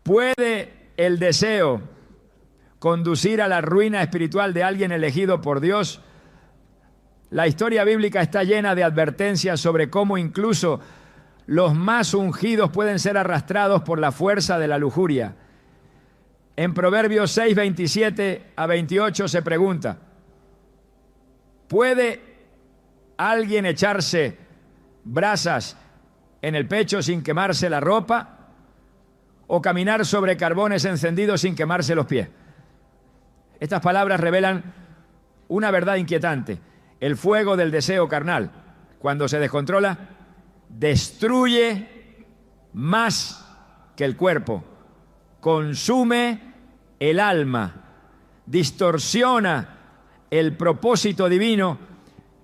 ¿Puede el deseo conducir a la ruina espiritual de alguien elegido por Dios? La historia bíblica está llena de advertencias sobre cómo incluso los más ungidos pueden ser arrastrados por la fuerza de la lujuria. En Proverbios 6, 27 a 28 se pregunta: ¿puede alguien echarse brasas en el pecho sin quemarse la ropa? ¿O caminar sobre carbones encendidos sin quemarse los pies? Estas palabras revelan una verdad inquietante. El fuego del deseo carnal, cuando se descontrola, destruye más que el cuerpo, consume el alma, distorsiona el propósito divino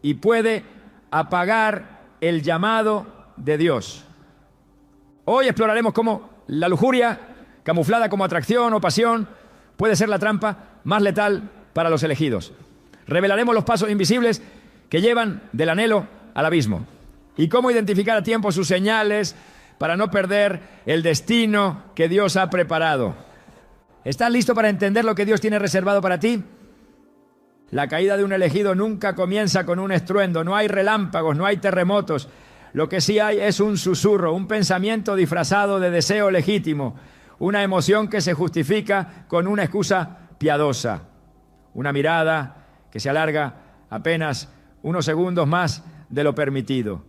y puede apagar el llamado de Dios. Hoy exploraremos cómo la lujuria, camuflada como atracción o pasión, puede ser la trampa más letal para los elegidos. Revelaremos los pasos invisibles que llevan del anhelo al abismo y cómo identificar a tiempo sus señales para no perder el destino que Dios ha preparado. ¿Estás listo para entender lo que Dios tiene reservado para ti? La caída de un elegido nunca comienza con un estruendo, no hay relámpagos, no hay terremotos. Lo que sí hay es un susurro, un pensamiento disfrazado de deseo legítimo, una emoción que se justifica con una excusa piadosa, una mirada que se alarga apenas unos segundos más de lo permitido.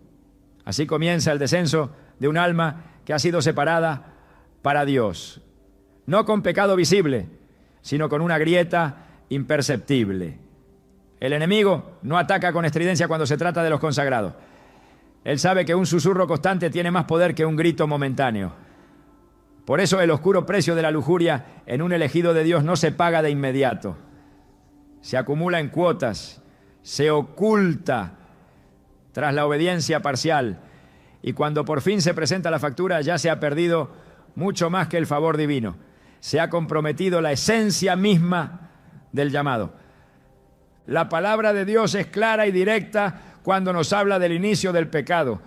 Así comienza el descenso de un alma que ha sido separada para Dios, no con pecado visible, sino con una grieta imperceptible. El enemigo no ataca con estridencia cuando se trata de los consagrados. Él sabe que un susurro constante tiene más poder que un grito momentáneo. Por eso el oscuro precio de la lujuria en un elegido de Dios no se paga de inmediato. Se acumula en cuotas, se oculta tras la obediencia parcial, y cuando por fin se presenta la factura ya se ha perdido mucho más que el favor divino. Se ha comprometido la esencia misma del llamado. La palabra de Dios es clara y directa cuando nos habla del inicio del pecado.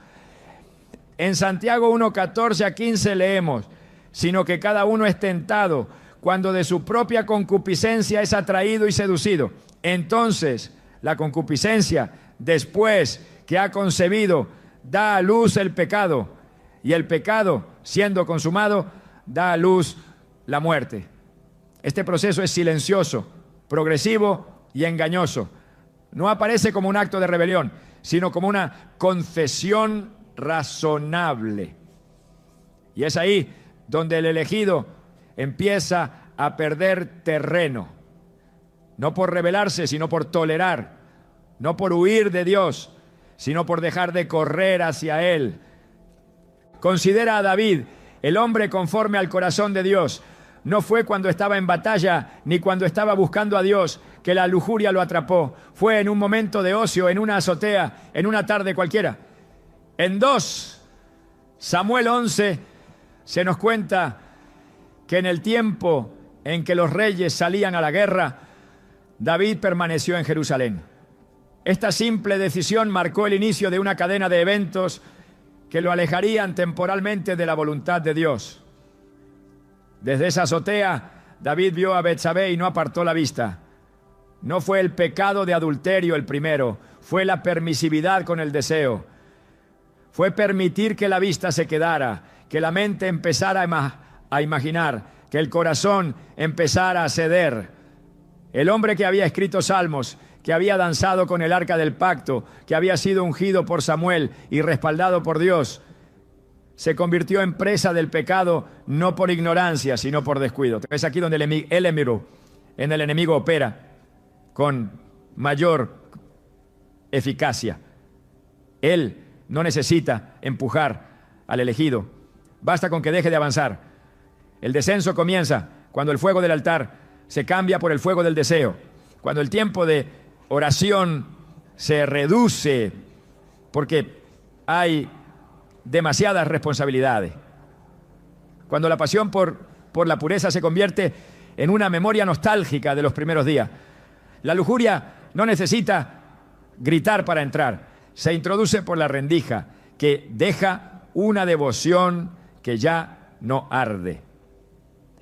En Santiago 1, 14 a 15 leemos: sino que cada uno es tentado cuando de su propia concupiscencia es atraído y seducido. Entonces, la concupiscencia, después que ha concebido, da a luz el pecado, y el pecado, siendo consumado, da a luz la muerte. Este proceso es silencioso, progresivo y engañoso. No aparece como un acto de rebelión, sino como una confesión razonable. Y es ahí donde el elegido empieza a perder terreno, no por rebelarse, sino por tolerar, no por huir de Dios, sino por dejar de correr hacia Él. Considera a David, el hombre conforme al corazón de Dios. No fue cuando estaba en batalla ni cuando estaba buscando a Dios que la lujuria lo atrapó. Fue en un momento de ocio, en una azotea, en una tarde cualquiera. En 2 Samuel 11 se nos cuenta que en el tiempo en que los reyes salían a la guerra, David permaneció en Jerusalén. Esta simple decisión marcó el inicio de una cadena de eventos que lo alejarían temporalmente de la voluntad de Dios. Desde esa azotea, David vio a Betsabé y no apartó la vista. No fue el pecado de adulterio el primero, fue la permisividad con el deseo. Fue permitir que la vista se quedara, que la mente empezara a imaginar, que el corazón empezara a ceder. El hombre que había escrito salmos, que había danzado con el arca del pacto, que había sido ungido por Samuel y respaldado por Dios, se convirtió en presa del pecado, no por ignorancia, sino por descuido. Es aquí donde el enemigo opera con mayor eficacia. Él no necesita empujar al elegido. Basta con que deje de avanzar. El descenso comienza cuando el fuego del altar se cambia por el fuego del deseo. Cuando el tiempo de oración se reduce porque hay demasiadas responsabilidades. Cuando la pasión por la pureza se convierte en una memoria nostálgica de los primeros días. La lujuria no necesita gritar para entrar. Se introduce por la rendija, que deja una devoción que ya no arde.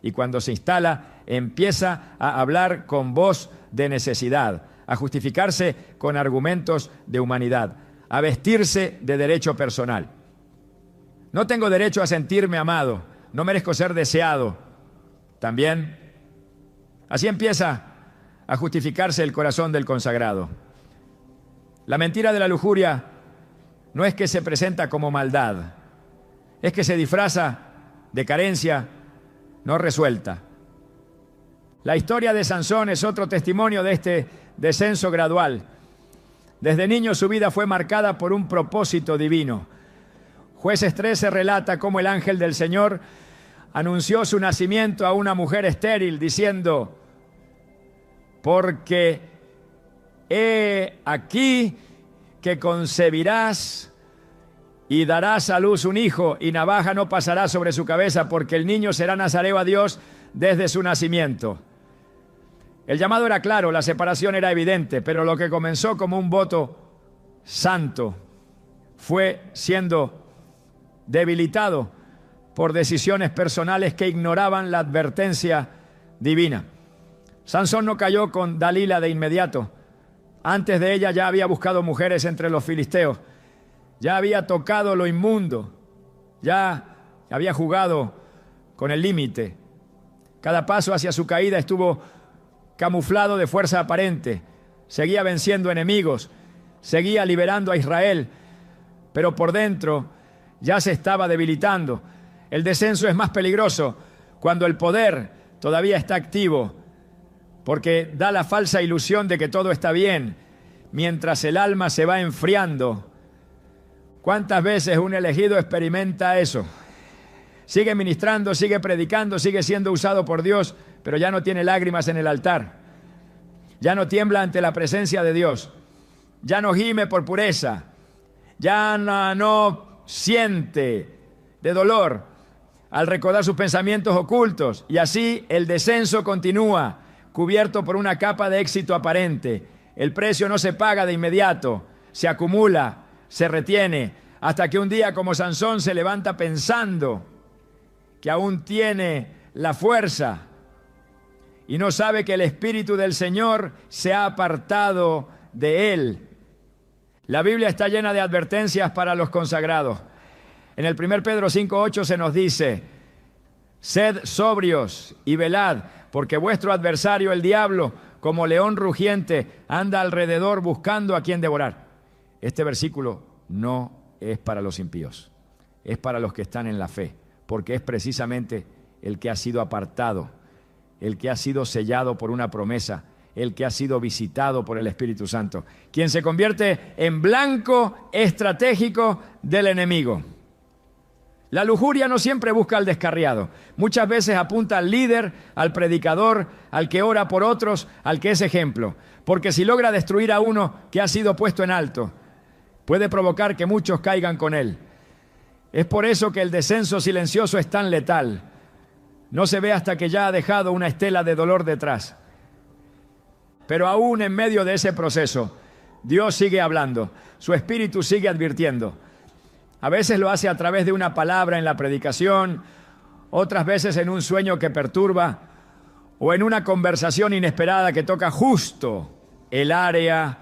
Y cuando se instala, empieza a hablar con voz de necesidad, a justificarse con argumentos de humanidad, a vestirse de derecho personal. No tengo derecho a sentirme amado, no merezco ser deseado. También, así empieza a justificarse el corazón del consagrado. La mentira de la lujuria no es que se presenta como maldad, es que se disfraza de carencia no resuelta. La historia de Sansón es otro testimonio de este descenso gradual. Desde niño su vida fue marcada por un propósito divino. Jueces 13 relata cómo el ángel del Señor anunció su nacimiento a una mujer estéril diciendo: porque he aquí que concebirás y darás a luz un hijo, y navaja no pasará sobre su cabeza, porque el niño será nazareo a Dios desde su nacimiento. El llamado era claro, la separación era evidente, pero lo que comenzó como un voto santo fue siendo debilitado por decisiones personales que ignoraban la advertencia divina. Sansón no cayó con Dalila de inmediato. Antes de ella ya había buscado mujeres entre los filisteos, ya había tocado lo inmundo, ya había jugado con el límite. Cada paso hacia su caída estuvo camuflado de fuerza aparente. Seguía venciendo enemigos, seguía liberando a Israel, pero por dentro ya se estaba debilitando. El descenso es más peligroso cuando el poder todavía está activo, porque da la falsa ilusión de que todo está bien, mientras el alma se va enfriando. ¿Cuántas veces un elegido experimenta eso? Sigue ministrando, sigue predicando, sigue siendo usado por Dios, pero ya no tiene lágrimas en el altar. Ya no tiembla ante la presencia de Dios. Ya no gime por pureza. Ya no siente de dolor al recordar sus pensamientos ocultos. Y así el descenso continúa, cubierto por una capa de éxito aparente. El precio no se paga de inmediato, se acumula, se retiene, hasta que un día, como Sansón, se levanta pensando que aún tiene la fuerza y no sabe que el Espíritu del Señor se ha apartado de él. La Biblia está llena de advertencias para los consagrados. En el 1 Pedro 5:8 se nos dice: sed sobrios y velad, porque vuestro adversario el diablo, como león rugiente, anda alrededor buscando a quien devorar. Este versículo no es para los impíos, es para los que están en la fe, porque es precisamente el que ha sido apartado, el que ha sido sellado por una promesa, el que ha sido visitado por el Espíritu Santo, quien se convierte en blanco estratégico del enemigo. La lujuria no siempre busca al descarriado. Muchas veces apunta al líder, al predicador, al que ora por otros, al que es ejemplo. Porque si logra destruir a uno que ha sido puesto en alto, puede provocar que muchos caigan con él. Es por eso que el descenso silencioso es tan letal. No se ve hasta que ya ha dejado una estela de dolor detrás. Pero aún en medio de ese proceso, Dios sigue hablando. Su Espíritu sigue advirtiendo. A veces lo hace a través de una palabra en la predicación, otras veces en un sueño que perturba o en una conversación inesperada que toca justo el área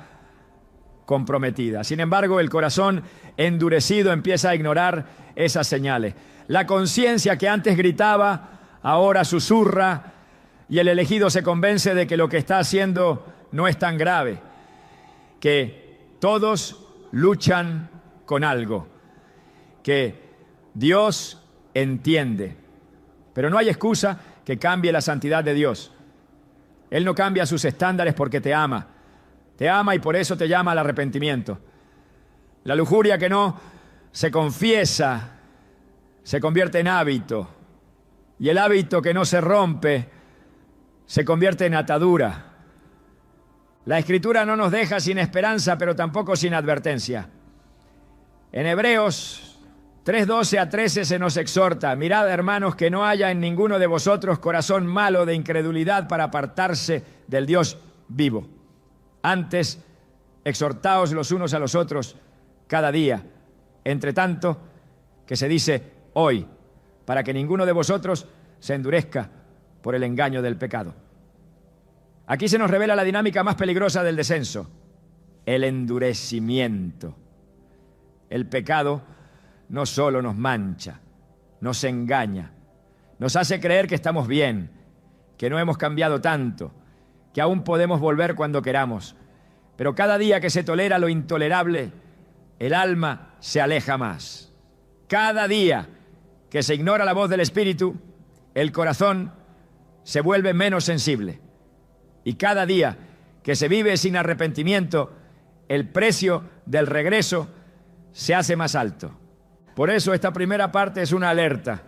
comprometida. Sin embargo, el corazón endurecido empieza a ignorar esas señales. La conciencia que antes gritaba, ahora susurra, y el elegido se convence de que lo que está haciendo no es tan grave, que todos luchan con algo, que Dios entiende. Pero no hay excusa que cambie la santidad de Dios. Él no cambia sus estándares porque te ama. Te ama y por eso te llama al arrepentimiento. La lujuria que no se confiesa se convierte en hábito. Y el hábito que no se rompe se convierte en atadura. La Escritura no nos deja sin esperanza, pero tampoco sin advertencia. En Hebreos 3:12 a 13 se nos exhorta: mirad, hermanos, que no haya en ninguno de vosotros corazón malo de incredulidad para apartarse del Dios vivo. Antes, exhortaos los unos a los otros cada día, entre tanto que se dice hoy, para que ninguno de vosotros se endurezca por el engaño del pecado. Aquí se nos revela la dinámica más peligrosa del descenso: el endurecimiento. El pecado no solo nos mancha, nos engaña, nos hace creer que estamos bien, que no hemos cambiado tanto, que aún podemos volver cuando queramos. Pero cada día que se tolera lo intolerable, el alma se aleja más. Cada día que se ignora la voz del Espíritu, el corazón se vuelve menos sensible. Y cada día que se vive sin arrepentimiento, el precio del regreso se hace más alto. Por eso esta primera parte es una alerta,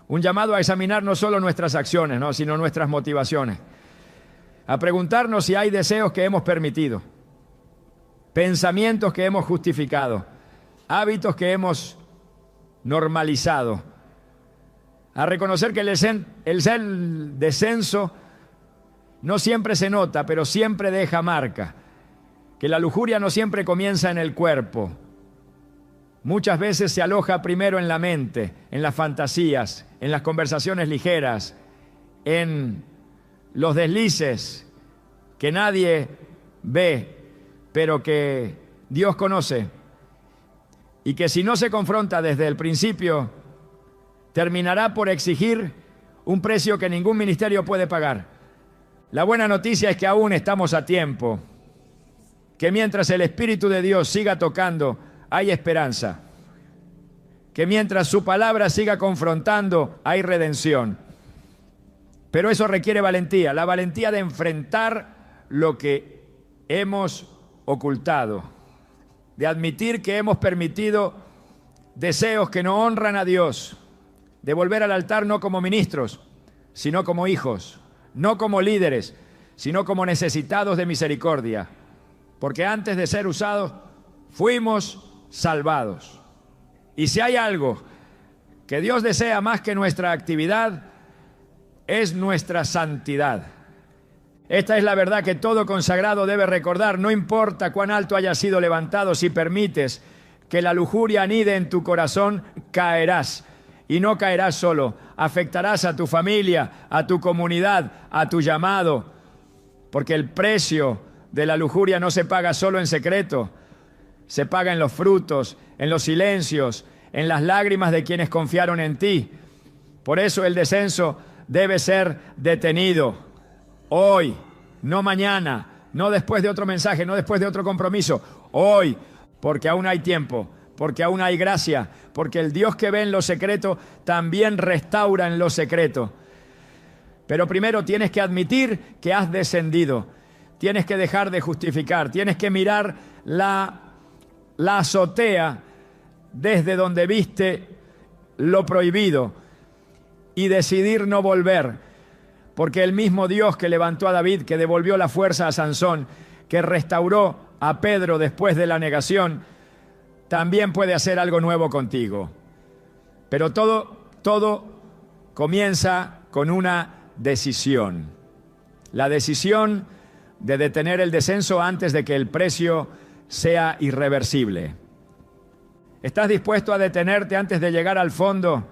un llamado a examinar no solo nuestras acciones, sino nuestras motivaciones, a preguntarnos si hay deseos que hemos permitido, pensamientos que hemos justificado, hábitos que hemos normalizado, a reconocer que el descenso no siempre se nota, pero siempre deja marca, que la lujuria no siempre comienza en el cuerpo. Muchas veces se aloja primero en la mente, en las fantasías, en las conversaciones ligeras, en los deslices que nadie ve, pero que Dios conoce, y que si no se confronta desde el principio, terminará por exigir un precio que ningún ministerio puede pagar. La buena noticia es que aún estamos a tiempo, que mientras el Espíritu de Dios siga tocando, hay esperanza, que mientras su palabra siga confrontando, hay redención. Pero eso requiere valentía, la valentía de enfrentar lo que hemos ocultado, de admitir que hemos permitido deseos que no honran a Dios, de volver al altar no como ministros, sino como hijos, no como líderes, sino como necesitados de misericordia, porque antes de ser usados, fuimos salvados. Y si hay algo que Dios desea más que nuestra actividad, es nuestra santidad. Esta es la verdad que todo consagrado debe recordar, no importa cuán alto haya sido levantado, si permites que la lujuria anide en tu corazón, caerás. Y no caerás solo, afectarás a tu familia, a tu comunidad, a tu llamado, porque el precio de la lujuria no se paga solo en secreto, se paga en los frutos, en los silencios, en las lágrimas de quienes confiaron en ti. Por eso el descenso debe ser detenido hoy, no mañana, no después de otro mensaje, no después de otro compromiso, hoy, porque aún hay tiempo, porque aún hay gracia, porque el Dios que ve en lo secreto también restaura en lo secreto. Pero primero tienes que admitir que has descendido, tienes que dejar de justificar, tienes que mirar la azotea desde donde viste lo prohibido y decidir no volver, porque el mismo Dios que levantó a David, que devolvió la fuerza a Sansón, que restauró a Pedro después de la negación, también puede hacer algo nuevo contigo. Pero todo comienza con una decisión. La decisión de detener el descenso antes de que el precio sea irreversible. ¿Estás dispuesto a detenerte antes de llegar al fondo?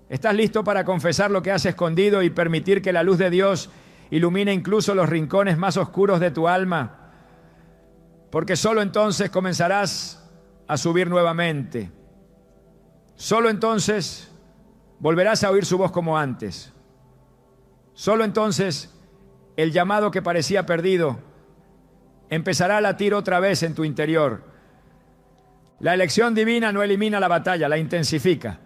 ¿Estás listo para confesar lo que has escondido y permitir que la luz de Dios ilumine incluso los rincones más oscuros de tu alma? Porque solo entonces comenzarás a subir nuevamente. Solo entonces volverás a oír su voz como antes. Solo entonces el llamado que parecía perdido empezará a latir otra vez en tu interior. La elección divina no elimina la batalla, la intensifica.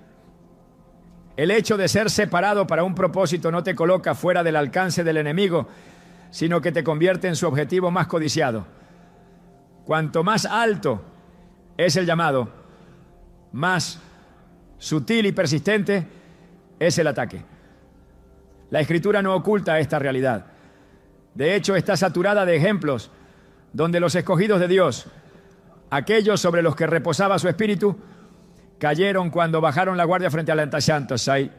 El hecho de ser separado para un propósito no te coloca fuera del alcance del enemigo, sino que te convierte en su objetivo más codiciado. Cuanto más alto es el llamado, más sutil y persistente es el ataque. La Escritura no oculta esta realidad. De hecho, está saturada de ejemplos donde los escogidos de Dios, aquellos sobre los que reposaba su espíritu, cayeron cuando bajaron la guardia frente al antasantosai.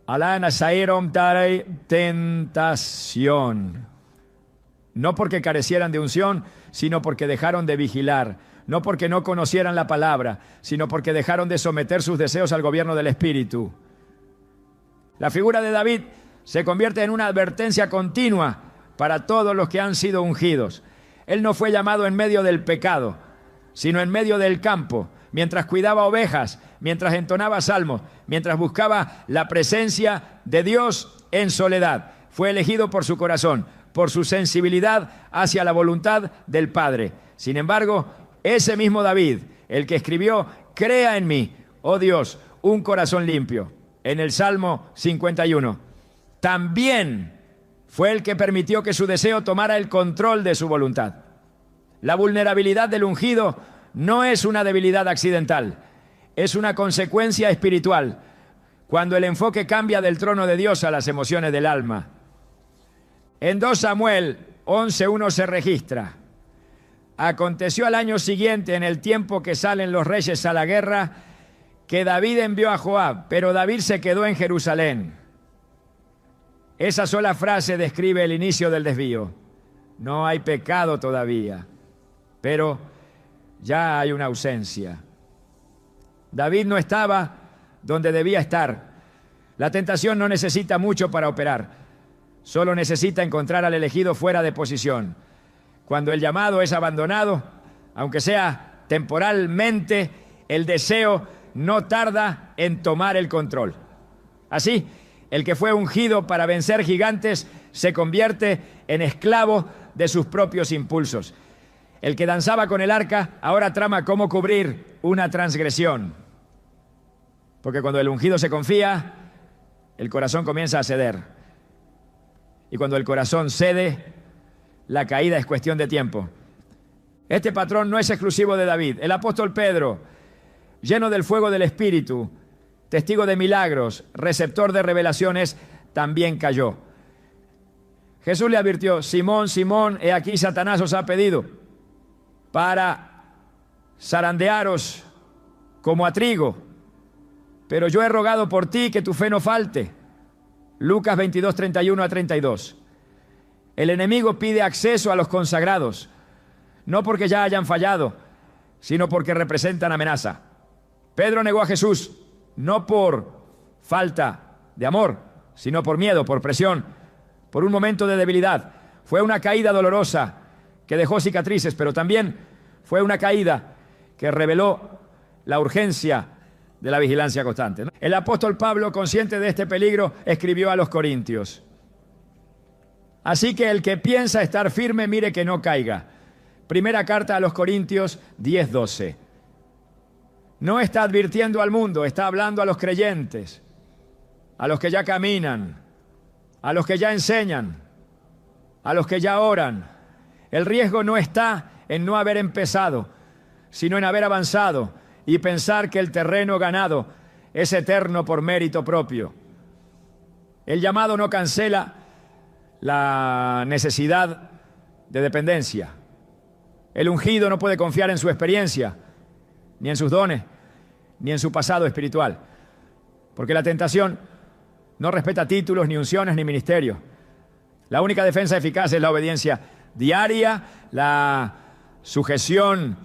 Alana saeron tare tentación. No porque carecieran de unción, sino porque dejaron de vigilar. No porque no conocieran la palabra, sino porque dejaron de someter sus deseos al gobierno del Espíritu. La figura de David se convierte en una advertencia continua para todos los que han sido ungidos. Él no fue llamado en medio del pecado, sino en medio del campo, mientras cuidaba ovejas, mientras entonaba salmos, mientras buscaba la presencia de Dios en soledad. Fue elegido por su corazón, por su sensibilidad hacia la voluntad del Padre. Sin embargo, ese mismo David, el que escribió, crea en mí, oh Dios, un corazón limpio, en el Salmo 51, también fue el que permitió que su deseo tomara el control de su voluntad. La vulnerabilidad del ungido no es una debilidad accidental, es una consecuencia espiritual, cuando el enfoque cambia del trono de Dios a las emociones del alma. En 2 Samuel 11:1 se registra: aconteció al año siguiente, en el tiempo que salen los reyes a la guerra, que David envió a Joab, pero David se quedó en Jerusalén. Esa sola frase describe el inicio del desvío. No hay pecado todavía, pero ya hay una ausencia. David no estaba donde debía estar. La tentación no necesita mucho para operar, solo necesita encontrar al elegido fuera de posición. Cuando el llamado es abandonado, aunque sea temporalmente, el deseo no tarda en tomar el control. Así, el que fue ungido para vencer gigantes se convierte en esclavo de sus propios impulsos. El que danzaba con el arca ahora trama cómo cubrir una transgresión. Porque cuando el ungido se confía, el corazón comienza a ceder. Y cuando el corazón cede, la caída es cuestión de tiempo. Este patrón no es exclusivo de David. El apóstol Pedro, lleno del fuego del Espíritu, testigo de milagros, receptor de revelaciones, también cayó. Jesús le advirtió: Simón, Simón, he aquí Satanás os ha pedido para zarandearos como a trigo, pero yo he rogado por ti que tu fe no falte. Lucas 22:31-32. El enemigo pide acceso a los consagrados, no porque ya hayan fallado, sino porque representan amenaza. Pedro negó a Jesús, no por falta de amor, sino por miedo, por presión, por un momento de debilidad. Fue una caída dolorosa que dejó cicatrices, pero también fue una caída que reveló la urgencia de la vigilancia constante. El apóstol Pablo, consciente de este peligro, escribió a los Corintios: así que el que piensa estar firme, mire que no caiga. Primera carta a los Corintios 10:12. No está advirtiendo al mundo, está hablando a los creyentes, a los que ya caminan, a los que ya enseñan, a los que ya oran. El riesgo no está en no haber empezado, sino en haber avanzado y pensar que el terreno ganado es eterno por mérito propio. El llamado no cancela la necesidad de dependencia. El ungido no puede confiar en su experiencia, ni en sus dones, ni en su pasado espiritual, porque la tentación no respeta títulos, ni unciones, ni ministerios. La única defensa eficaz es la obediencia diaria, la sujeción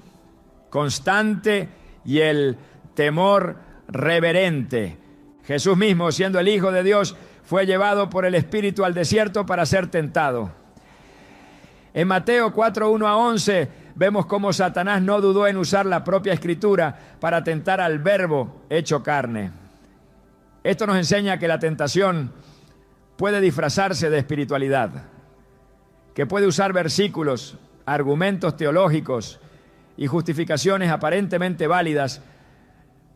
constante y el temor reverente. Jesús mismo, siendo el Hijo de Dios, fue llevado por el Espíritu al desierto para ser tentado. En Mateo 4:1-11 vemos cómo Satanás no dudó en usar la propia Escritura para tentar al Verbo hecho carne. Esto nos enseña que la tentación puede disfrazarse de espiritualidad, que puede usar versículos, argumentos teológicos y justificaciones aparentemente válidas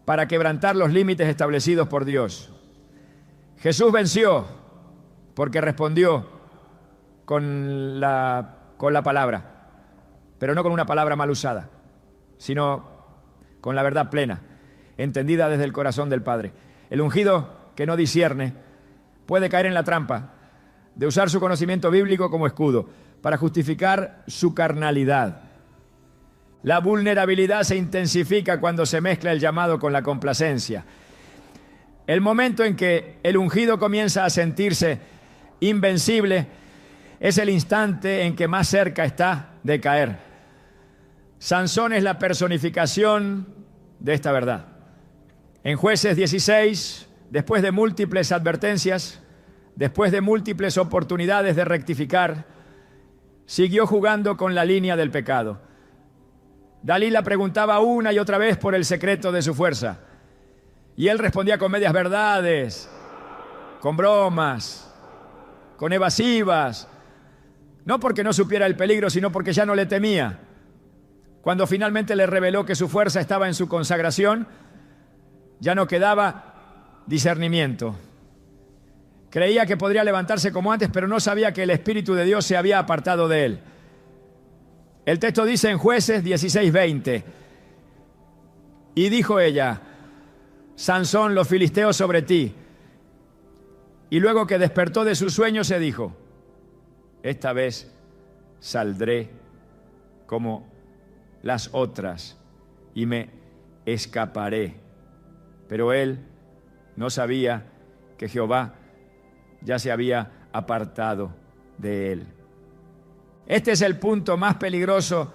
para quebrantar los límites establecidos por Dios. Jesús venció porque respondió con la palabra, pero no con una palabra mal usada, sino con la verdad plena, entendida desde el corazón del Padre. El ungido que no discierne puede caer en la trampa de usar su conocimiento bíblico como escudo para justificar su carnalidad. La vulnerabilidad se intensifica cuando se mezcla el llamado con la complacencia. El momento en que el ungido comienza a sentirse invencible es el instante en que más cerca está de caer. Sansón es la personificación de esta verdad. En Jueces 16, después de múltiples advertencias, después de múltiples oportunidades de rectificar, siguió jugando con la línea del pecado. Dalila preguntaba una y otra vez por el secreto de su fuerza. Y él respondía con medias verdades, con bromas, con evasivas. No porque no supiera el peligro, sino porque ya no le temía. Cuando finalmente le reveló que su fuerza estaba en su consagración, ya no quedaba discernimiento. Creía que podría levantarse como antes, pero no sabía que el Espíritu de Dios se había apartado de él. El texto dice en Jueces 16:20, y dijo ella: Sansón, los filisteos sobre ti. Y luego que despertó de su sueño se dijo: esta vez saldré como las otras y me escaparé. Pero él no sabía que Jehová ya se había apartado de él. Este es el punto más peligroso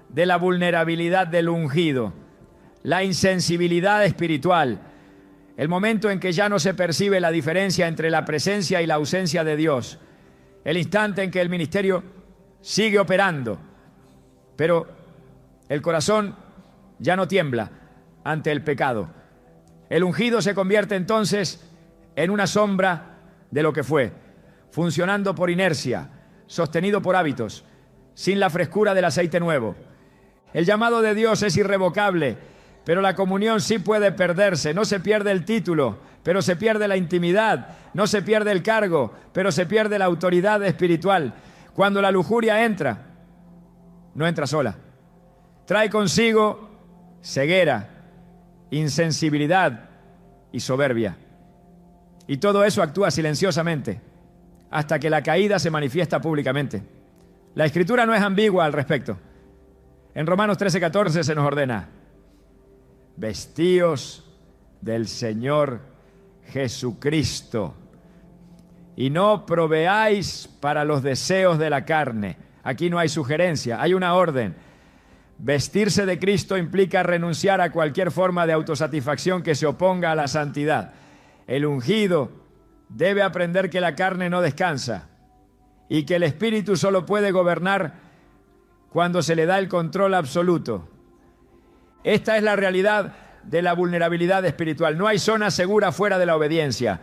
de la vulnerabilidad del ungido, la insensibilidad espiritual, el momento en que ya no se percibe la diferencia entre la presencia y la ausencia de Dios, el instante en que el ministerio sigue operando, pero el corazón ya no tiembla ante el pecado. El ungido se convierte entonces en una sombra de lo que fue, funcionando por inercia, sostenido por hábitos, sin la frescura del aceite nuevo. El llamado de Dios es irrevocable, pero la comunión sí puede perderse. No se pierde el título, pero se pierde la intimidad. No se pierde el cargo, pero se pierde la autoridad espiritual. Cuando la lujuria entra, no entra sola. Trae consigo ceguera, insensibilidad y soberbia. Y todo eso actúa silenciosamente hasta que la caída se manifiesta públicamente. La Escritura no es ambigua al respecto. En Romanos 13:14 se nos ordena: vestíos del Señor Jesucristo y no proveáis para los deseos de la carne. Aquí no hay sugerencia, hay una orden. Vestirse de Cristo implica renunciar a cualquier forma de autosatisfacción que se oponga a la santidad. El ungido debe aprender que la carne no descansa y que el Espíritu solo puede gobernar cuando se le da el control absoluto. Esta es la realidad de la vulnerabilidad espiritual. No hay zona segura fuera de la obediencia.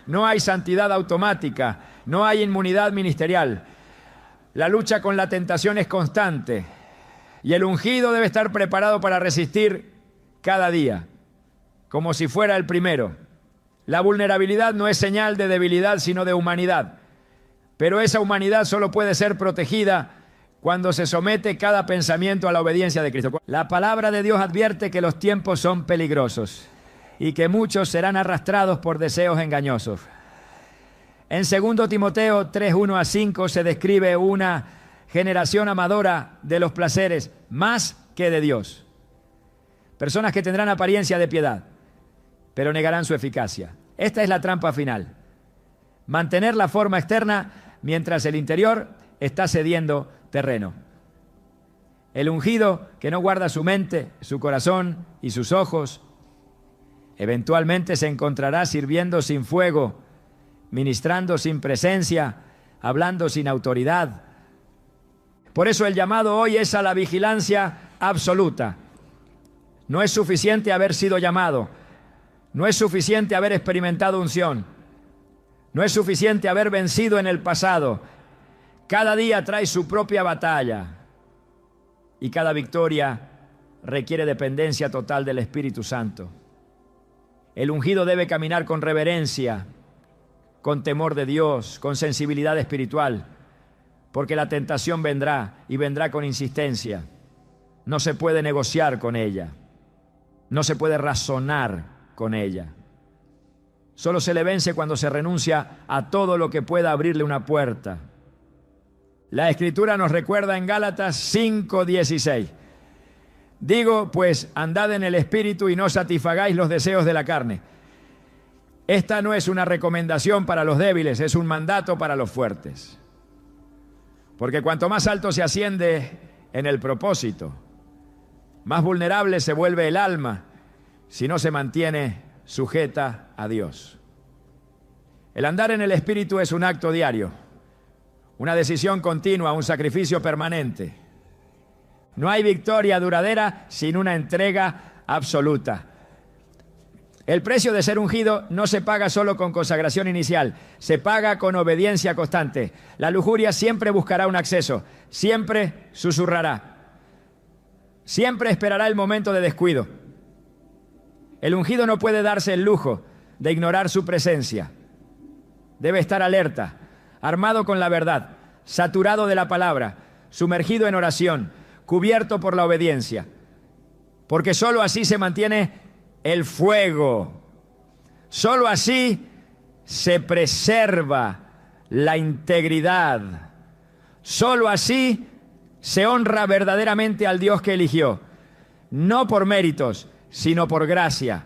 No hay santidad automática. No hay inmunidad ministerial. La lucha con la tentación es constante. Y el ungido debe estar preparado para resistir cada día, como si fuera el primero. La vulnerabilidad no es señal de debilidad, sino de humanidad. Pero esa humanidad solo puede ser protegida cuando se somete cada pensamiento a la obediencia de Cristo. La palabra de Dios advierte que los tiempos son peligrosos y que muchos serán arrastrados por deseos engañosos. En 2 Timoteo 3:1-5 se describe una generación amadora de los placeres más que de Dios. Personas que tendrán apariencia de piedad, pero negarán su eficacia. Esta es la trampa final. Mantener la forma externa mientras el interior está cediendo terreno. El ungido que no guarda su mente, su corazón y sus ojos, eventualmente se encontrará sirviendo sin fuego, ministrando sin presencia, hablando sin autoridad. Por eso el llamado hoy es a la vigilancia absoluta. No es suficiente haber sido llamado. No es suficiente haber experimentado unción. No es suficiente haber vencido en el pasado. Cada día trae su propia batalla. Y cada victoria requiere dependencia total del Espíritu Santo. El ungido debe caminar con reverencia, con temor de Dios, con sensibilidad espiritual, porque la tentación vendrá y vendrá con insistencia. No se puede negociar con ella. No se puede razonar con ella. Solo se le vence cuando se renuncia a todo lo que pueda abrirle una puerta. La Escritura nos recuerda en Gálatas 5:16. Digo, pues, andad en el Espíritu y no satisfagáis los deseos de la carne. Esta no es una recomendación para los débiles, es un mandato para los fuertes. Porque cuanto más alto se asciende en el propósito, más vulnerable se vuelve el alma si no se mantiene sujeta a Dios. El andar en el Espíritu es un acto diario, una decisión continua, un sacrificio permanente. No hay victoria duradera sin una entrega absoluta. El precio de ser ungido no se paga solo con consagración inicial, se paga con obediencia constante. La lujuria siempre buscará un acceso, siempre susurrará, siempre esperará el momento de descuido. El ungido no puede darse el lujo de ignorar su presencia. Debe estar alerta, armado con la verdad, saturado de la palabra, sumergido en oración, cubierto por la obediencia. Porque sólo así se mantiene el fuego. Sólo así se preserva la integridad. Sólo así se honra verdaderamente al Dios que eligió. No por méritos, sino por gracia.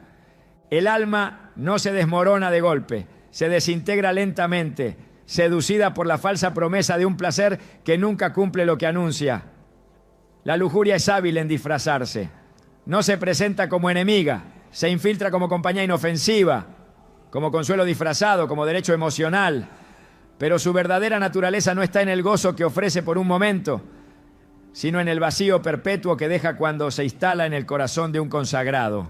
El alma no se desmorona de golpe, se desintegra lentamente, seducida por la falsa promesa de un placer que nunca cumple lo que anuncia. La lujuria es hábil en disfrazarse. No se presenta como enemiga, se infiltra como compañía inofensiva, como consuelo disfrazado, como derecho emocional. Pero su verdadera naturaleza no está en el gozo que ofrece por un momento, sino en el vacío perpetuo que deja cuando se instala en el corazón de un consagrado.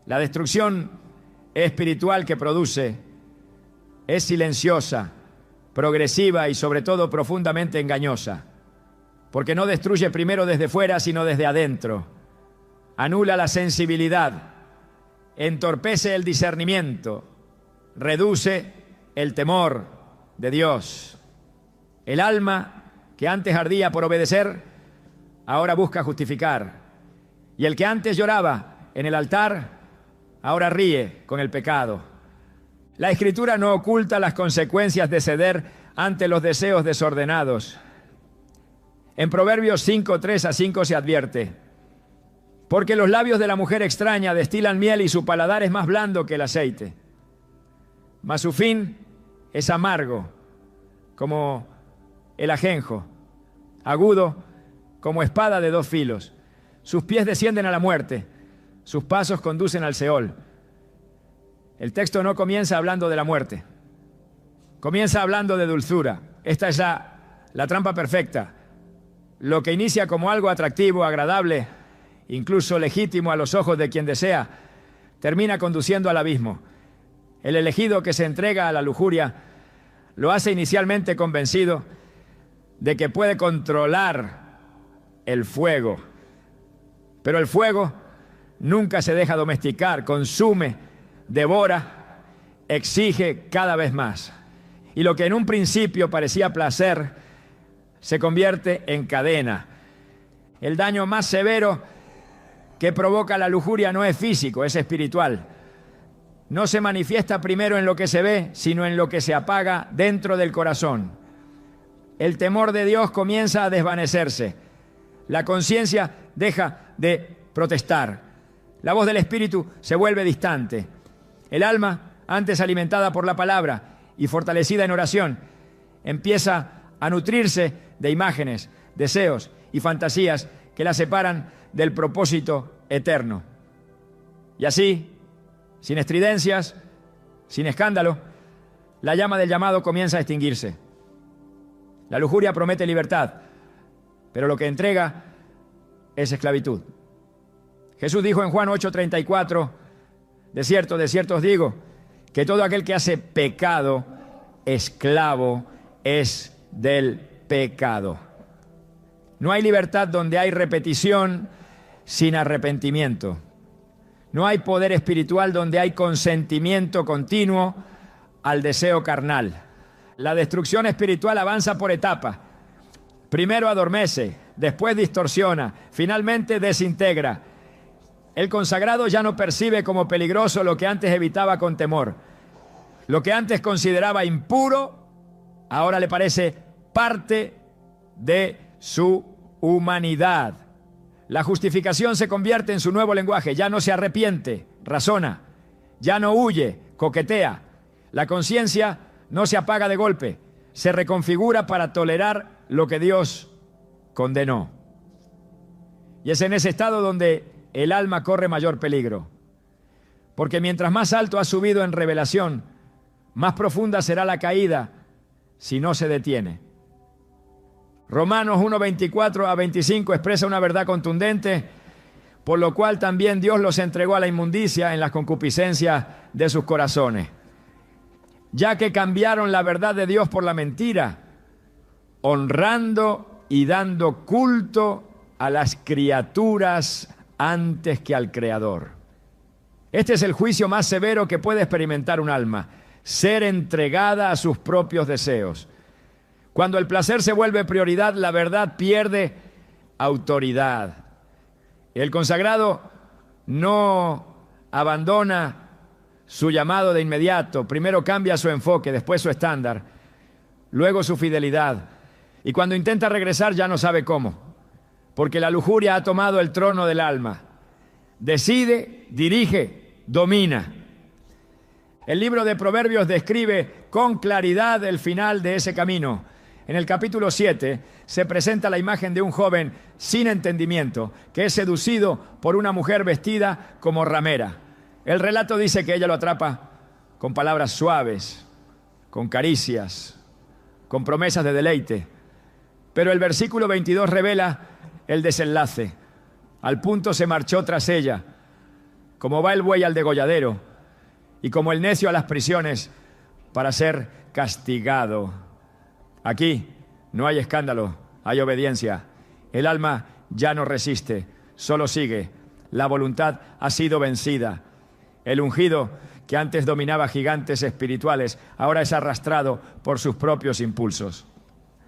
La destrucción espiritual que produce es silenciosa, progresiva y sobre todo profundamente engañosa, porque no destruye primero desde fuera, sino desde adentro. Anula la sensibilidad, entorpece el discernimiento, reduce el temor de Dios. El alma que antes ardía por obedecer, ahora busca justificar. Y el que antes lloraba en el altar, ahora ríe con el pecado. La Escritura no oculta las consecuencias de ceder ante los deseos desordenados. En Proverbios 5, 3-5 se advierte: porque los labios de la mujer extraña destilan miel y su paladar es más blando que el aceite. Mas su fin es amargo como el ajenjo, agudo como espada de dos filos. Sus pies descienden a la muerte, sus pasos conducen al Seol. El texto no comienza hablando de la muerte, comienza hablando de dulzura. Esta es la trampa perfecta. Lo que inicia como algo atractivo, agradable, incluso legítimo a los ojos de quien desea, termina conduciendo al abismo. El elegido que se entrega a la lujuria lo hace inicialmente convencido de que puede controlar el fuego. Pero el fuego nunca se deja domesticar, consume, devora, exige cada vez más. Y lo que en un principio parecía placer se convierte en cadena. El daño más severo que provoca la lujuria no es físico, es espiritual. No se manifiesta primero en lo que se ve, sino en lo que se apaga dentro del corazón. El temor de Dios comienza a desvanecerse. La conciencia deja de protestar. La voz del Espíritu se vuelve distante. El alma, antes alimentada por la palabra y fortalecida en oración, empieza a nutrirse de imágenes, deseos y fantasías que la separan del propósito eterno. Y así, sin estridencias, sin escándalo, la llama del llamado comienza a extinguirse. La lujuria promete libertad, pero lo que entrega es esclavitud. Jesús dijo en Juan 8:34, de cierto os digo, que todo aquel que hace pecado, esclavo es del pecado. No hay libertad donde hay repetición sin arrepentimiento. No hay poder espiritual donde hay consentimiento continuo al deseo carnal. La destrucción espiritual avanza por etapas. Primero adormece, después distorsiona, finalmente desintegra. El consagrado ya no percibe como peligroso lo que antes evitaba con temor. Lo que antes consideraba impuro, ahora le parece parte de su humanidad. La justificación se convierte en su nuevo lenguaje. Ya no se arrepiente, razona. Ya no huye, coquetea. La conciencia no se apaga de golpe. Se reconfigura para tolerar lo que Dios condenó. Y es en ese estado donde el alma corre mayor peligro. Porque mientras más alto has subido en revelación, más profunda será la caída si no se detiene. Romanos 1:24 a 25 expresa una verdad contundente, por lo cual también Dios los entregó a la inmundicia en las concupiscencias de sus corazones, ya que cambiaron la verdad de Dios por la mentira, honrando y dando culto a las criaturas antes que al Creador. Este es el juicio más severo que puede experimentar un alma: ser entregada a sus propios deseos. Cuando el placer se vuelve prioridad, la verdad pierde autoridad. El consagrado no abandona su llamado de inmediato. Primero cambia su enfoque, después su estándar, luego su fidelidad. Y cuando intenta regresar ya no sabe cómo, porque la lujuria ha tomado el trono del alma. Decide, dirige, domina. El libro de Proverbios describe con claridad el final de ese camino. En el capítulo 7 se presenta la imagen de un joven sin entendimiento que es seducido por una mujer vestida como ramera. El relato dice que ella lo atrapa con palabras suaves, con caricias, con promesas de deleite. Pero el versículo 22 revela el desenlace. Al punto se marchó tras ella, como va el buey al degolladero y como el necio a las prisiones para ser castigado. Aquí no hay escándalo, hay obediencia. El alma ya no resiste, solo sigue. La voluntad ha sido vencida. El ungido, que antes dominaba gigantes espirituales, ahora es arrastrado por sus propios impulsos.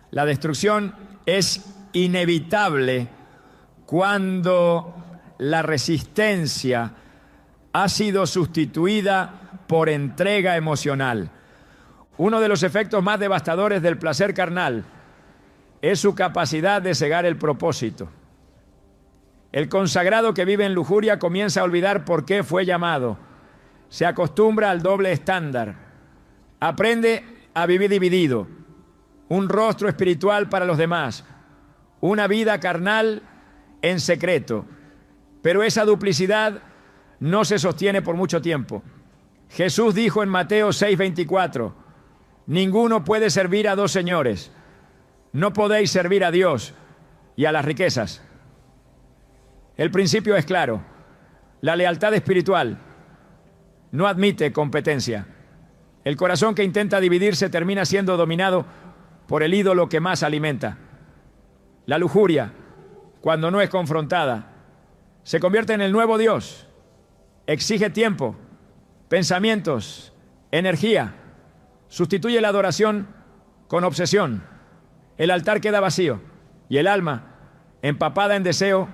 La destrucción es inevitable cuando la resistencia ha sido sustituida por entrega emocional. Uno de los efectos más devastadores del placer carnal es su capacidad de cegar el propósito. El consagrado que vive en lujuria comienza a olvidar por qué fue llamado. Se acostumbra al doble estándar. Aprende a vivir dividido. Un rostro espiritual para los demás. Una vida carnal en secreto. Pero esa duplicidad no se sostiene por mucho tiempo. Jesús dijo en Mateo 6:24: ninguno puede servir a dos señores. No podéis servir a Dios y a las riquezas. El principio es claro. La lealtad espiritual no admite competencia. El corazón que intenta dividirse termina siendo dominado por el ídolo que más alimenta. La lujuria, cuando no es confrontada, se convierte en el nuevo Dios. Exige tiempo, pensamientos, energía. Sustituye la adoración con obsesión. El altar queda vacío y el alma, empapada en deseo,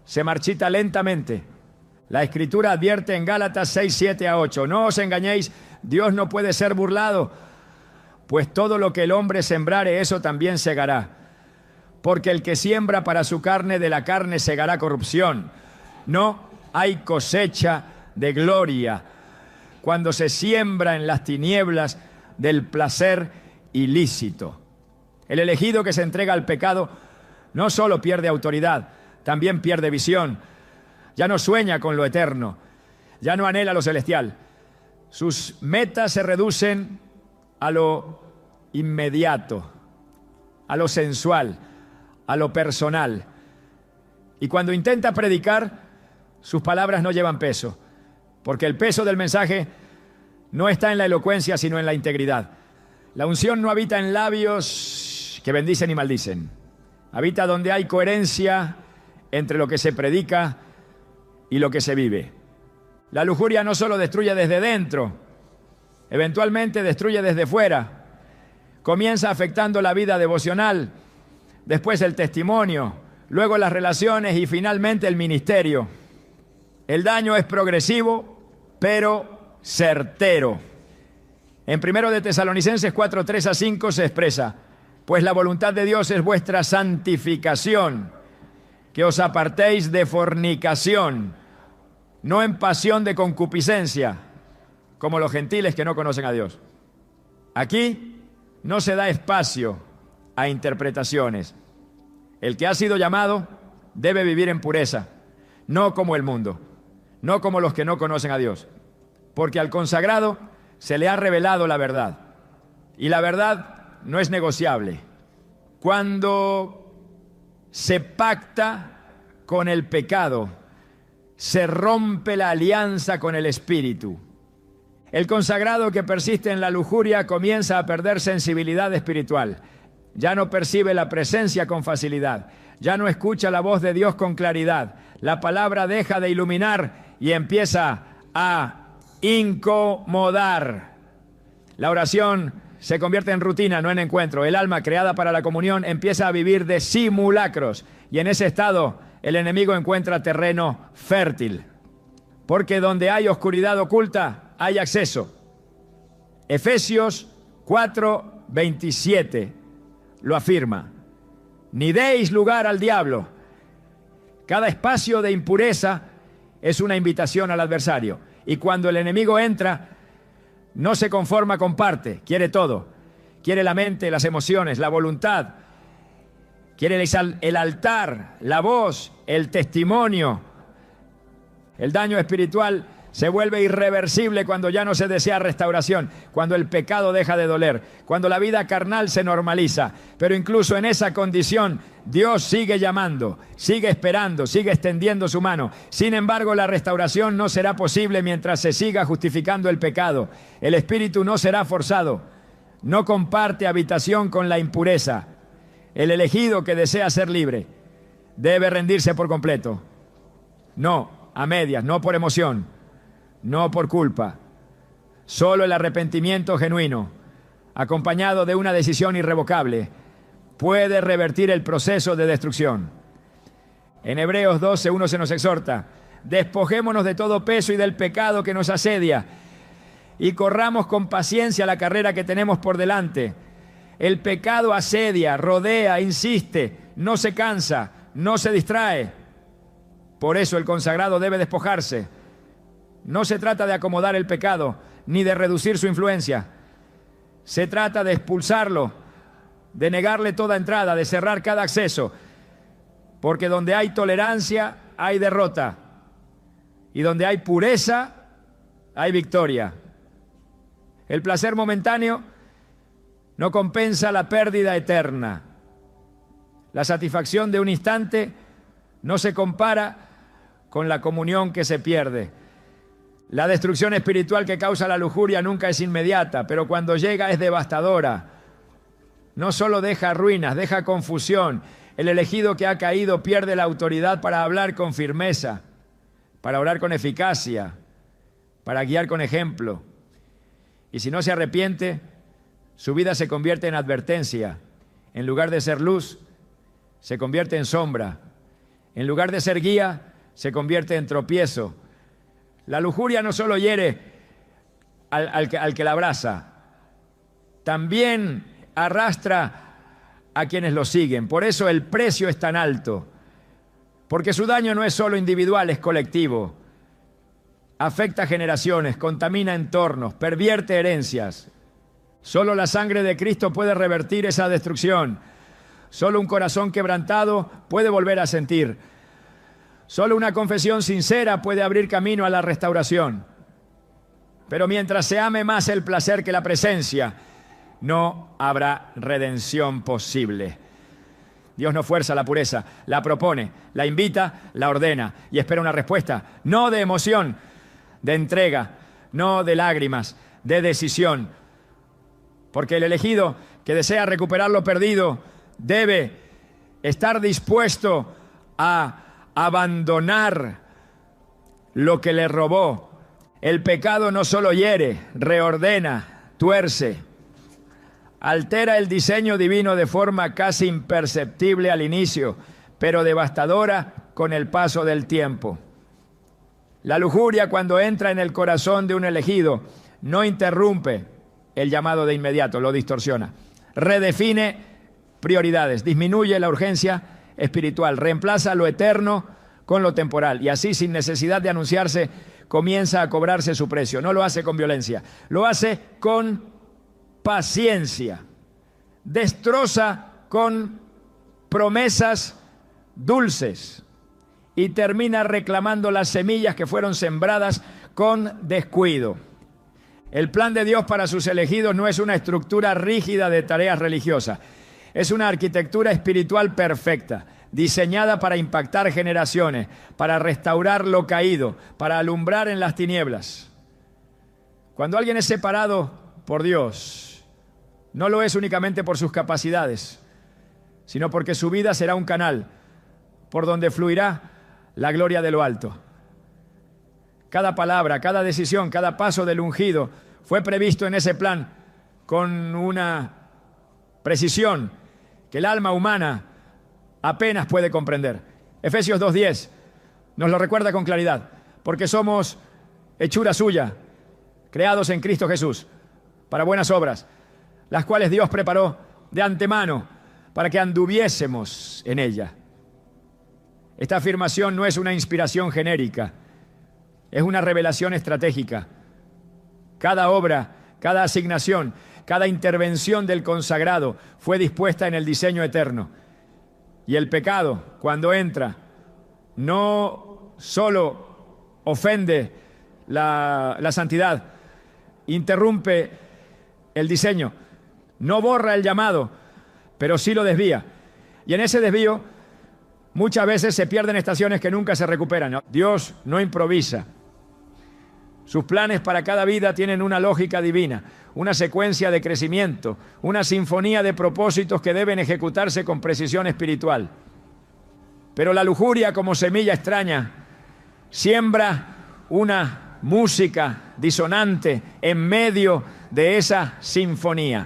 se marchita lentamente. La Escritura advierte en Gálatas 6:7-8: no os engañéis, Dios no puede ser burlado, pues todo lo que el hombre sembrare, eso también segará. Porque el que siembra para su carne, de la carne segará corrupción. No hay cosecha de gloria cuando se siembra en las tinieblas del placer ilícito. El elegido que se entrega al pecado no solo pierde autoridad, también pierde visión. Ya no sueña con lo eterno, ya no anhela lo celestial. Sus metas se reducen a lo inmediato, a lo sensual, a lo personal. Y cuando intenta predicar, sus palabras no llevan peso, porque el peso del mensaje no está en la elocuencia, sino en la integridad. La unción no habita en labios que bendicen y maldicen. Habita donde hay coherencia entre lo que se predica y lo que se vive. La lujuria no solo destruye desde dentro, eventualmente destruye desde fuera. Comienza afectando la vida devocional, después el testimonio, luego las relaciones y finalmente el ministerio. El daño es progresivo, pero certero. En 1 de Tesalonicenses 4:3-5 se expresa: pues la voluntad de Dios es vuestra santificación, que os apartéis de fornicación, no en pasión de concupiscencia, como los gentiles que no conocen a Dios. Aquí no se da espacio a interpretaciones. El que ha sido llamado debe vivir en pureza, no como el mundo, no como los que no conocen a Dios. porque al consagrado se le ha revelado la verdad. Y la verdad no es negociable. Cuando se pacta con el pecado, se rompe la alianza con el espíritu. El consagrado que persiste en la lujuria comienza a perder sensibilidad espiritual. Ya no percibe la presencia con facilidad. Ya no escucha la voz de Dios con claridad. La palabra deja de iluminar y empieza a incomodar. La oración se convierte en rutina, no en encuentro. El alma creada para la comunión empieza a vivir de simulacros. Y en ese estado el enemigo encuentra terreno fértil. Porque donde hay oscuridad oculta, hay acceso. Efesios 4:27 lo afirma. Ni deis lugar al diablo. Cada espacio de impureza es una invitación al adversario. Y cuando el enemigo entra, no se conforma con parte, quiere todo. Quiere la mente, las emociones, la voluntad. Quiere el altar, la voz, el testimonio. El daño espiritual se vuelve irreversible cuando ya no se desea restauración, cuando el pecado deja de doler, cuando la vida carnal se normaliza. Pero incluso en esa condición, Dios sigue llamando, sigue esperando, sigue extendiendo su mano. Sin embargo, la restauración no será posible mientras se siga justificando el pecado. El espíritu no será forzado, no comparte habitación con la impureza. El elegido que desea ser libre debe rendirse por completo. No a medias, no por emoción, no por culpa. Solo el arrepentimiento genuino, acompañado de una decisión irrevocable, puede revertir el proceso de destrucción. En Hebreos 12:1 se nos exhorta: despojémonos de todo peso y del pecado que nos asedia y corramos con paciencia la carrera que tenemos por delante. El pecado asedia, rodea, insiste, no se cansa, no se distrae. Por eso el consagrado debe despojarse. No se trata de acomodar el pecado, ni de reducir su influencia. Se trata de expulsarlo, de negarle toda entrada, de cerrar cada acceso. Porque donde hay tolerancia, hay derrota. Y donde hay pureza, hay victoria. El placer momentáneo no compensa la pérdida eterna. La satisfacción de un instante no se compara con la comunión que se pierde. La destrucción espiritual que causa la lujuria nunca es inmediata, pero cuando llega es devastadora. No solo deja ruinas, deja confusión. El elegido que ha caído pierde la autoridad para hablar con firmeza, para orar con eficacia, para guiar con ejemplo. Y si no se arrepiente, su vida se convierte en advertencia. En lugar de ser luz, se convierte en sombra. En lugar de ser guía, se convierte en tropiezo. La lujuria no solo hiere al que la abraza, también arrastra a quienes lo siguen. Por eso el precio es tan alto, porque su daño no es solo individual, es colectivo. Afecta generaciones, contamina entornos, pervierte herencias. Solo la sangre de Cristo puede revertir esa destrucción. Solo un corazón quebrantado puede volver a sentir. Solo una confesión sincera puede abrir camino a la restauración. Pero mientras se ame más el placer que la presencia, no habrá redención posible. Dios no fuerza la pureza, la propone, la invita, la ordena y espera una respuesta, no de emoción, de entrega, no de lágrimas, de decisión. Porque el elegido que desea recuperar lo perdido debe estar dispuesto a abandonar lo que le robó. El pecado no solo hiere, reordena, tuerce, altera el diseño divino de forma casi imperceptible al inicio, pero devastadora con el paso del tiempo. La lujuria, cuando entra en el corazón de un elegido, no interrumpe el llamado de inmediato, lo distorsiona. Redefine prioridades, disminuye la urgencia espiritual, reemplaza lo eterno con lo temporal y así, sin necesidad de anunciarse, comienza a cobrarse su precio. No lo hace con violencia, lo hace con paciencia. Destroza con promesas dulces y termina reclamando las semillas que fueron sembradas con descuido. El plan de Dios para sus elegidos no es una estructura rígida de tareas religiosas. Es una arquitectura espiritual perfecta, diseñada para impactar generaciones, para restaurar lo caído, para alumbrar en las tinieblas. Cuando alguien es separado por Dios, no lo es únicamente por sus capacidades, sino porque su vida será un canal por donde fluirá la gloria de lo alto. Cada palabra, cada decisión, cada paso del ungido fue previsto en ese plan con una precisión que el alma humana apenas puede comprender. Efesios 2:10 nos lo recuerda con claridad, porque somos hechura suya, creados en Cristo Jesús, para buenas obras, las cuales Dios preparó de antemano para que anduviésemos en ella. Esta afirmación no es una inspiración genérica, es una revelación estratégica. Cada obra, cada asignación, cada intervención del consagrado fue dispuesta en el diseño eterno. Y el pecado, cuando entra, no solo ofende la santidad, interrumpe el diseño, no borra el llamado, pero sí lo desvía. Y en ese desvío muchas veces se pierden estaciones que nunca se recuperan. Dios no improvisa. Sus planes para cada vida tienen una lógica divina, una secuencia de crecimiento, una sinfonía de propósitos que deben ejecutarse con precisión espiritual. Pero la lujuria, como semilla extraña, siembra una música disonante en medio de esa sinfonía.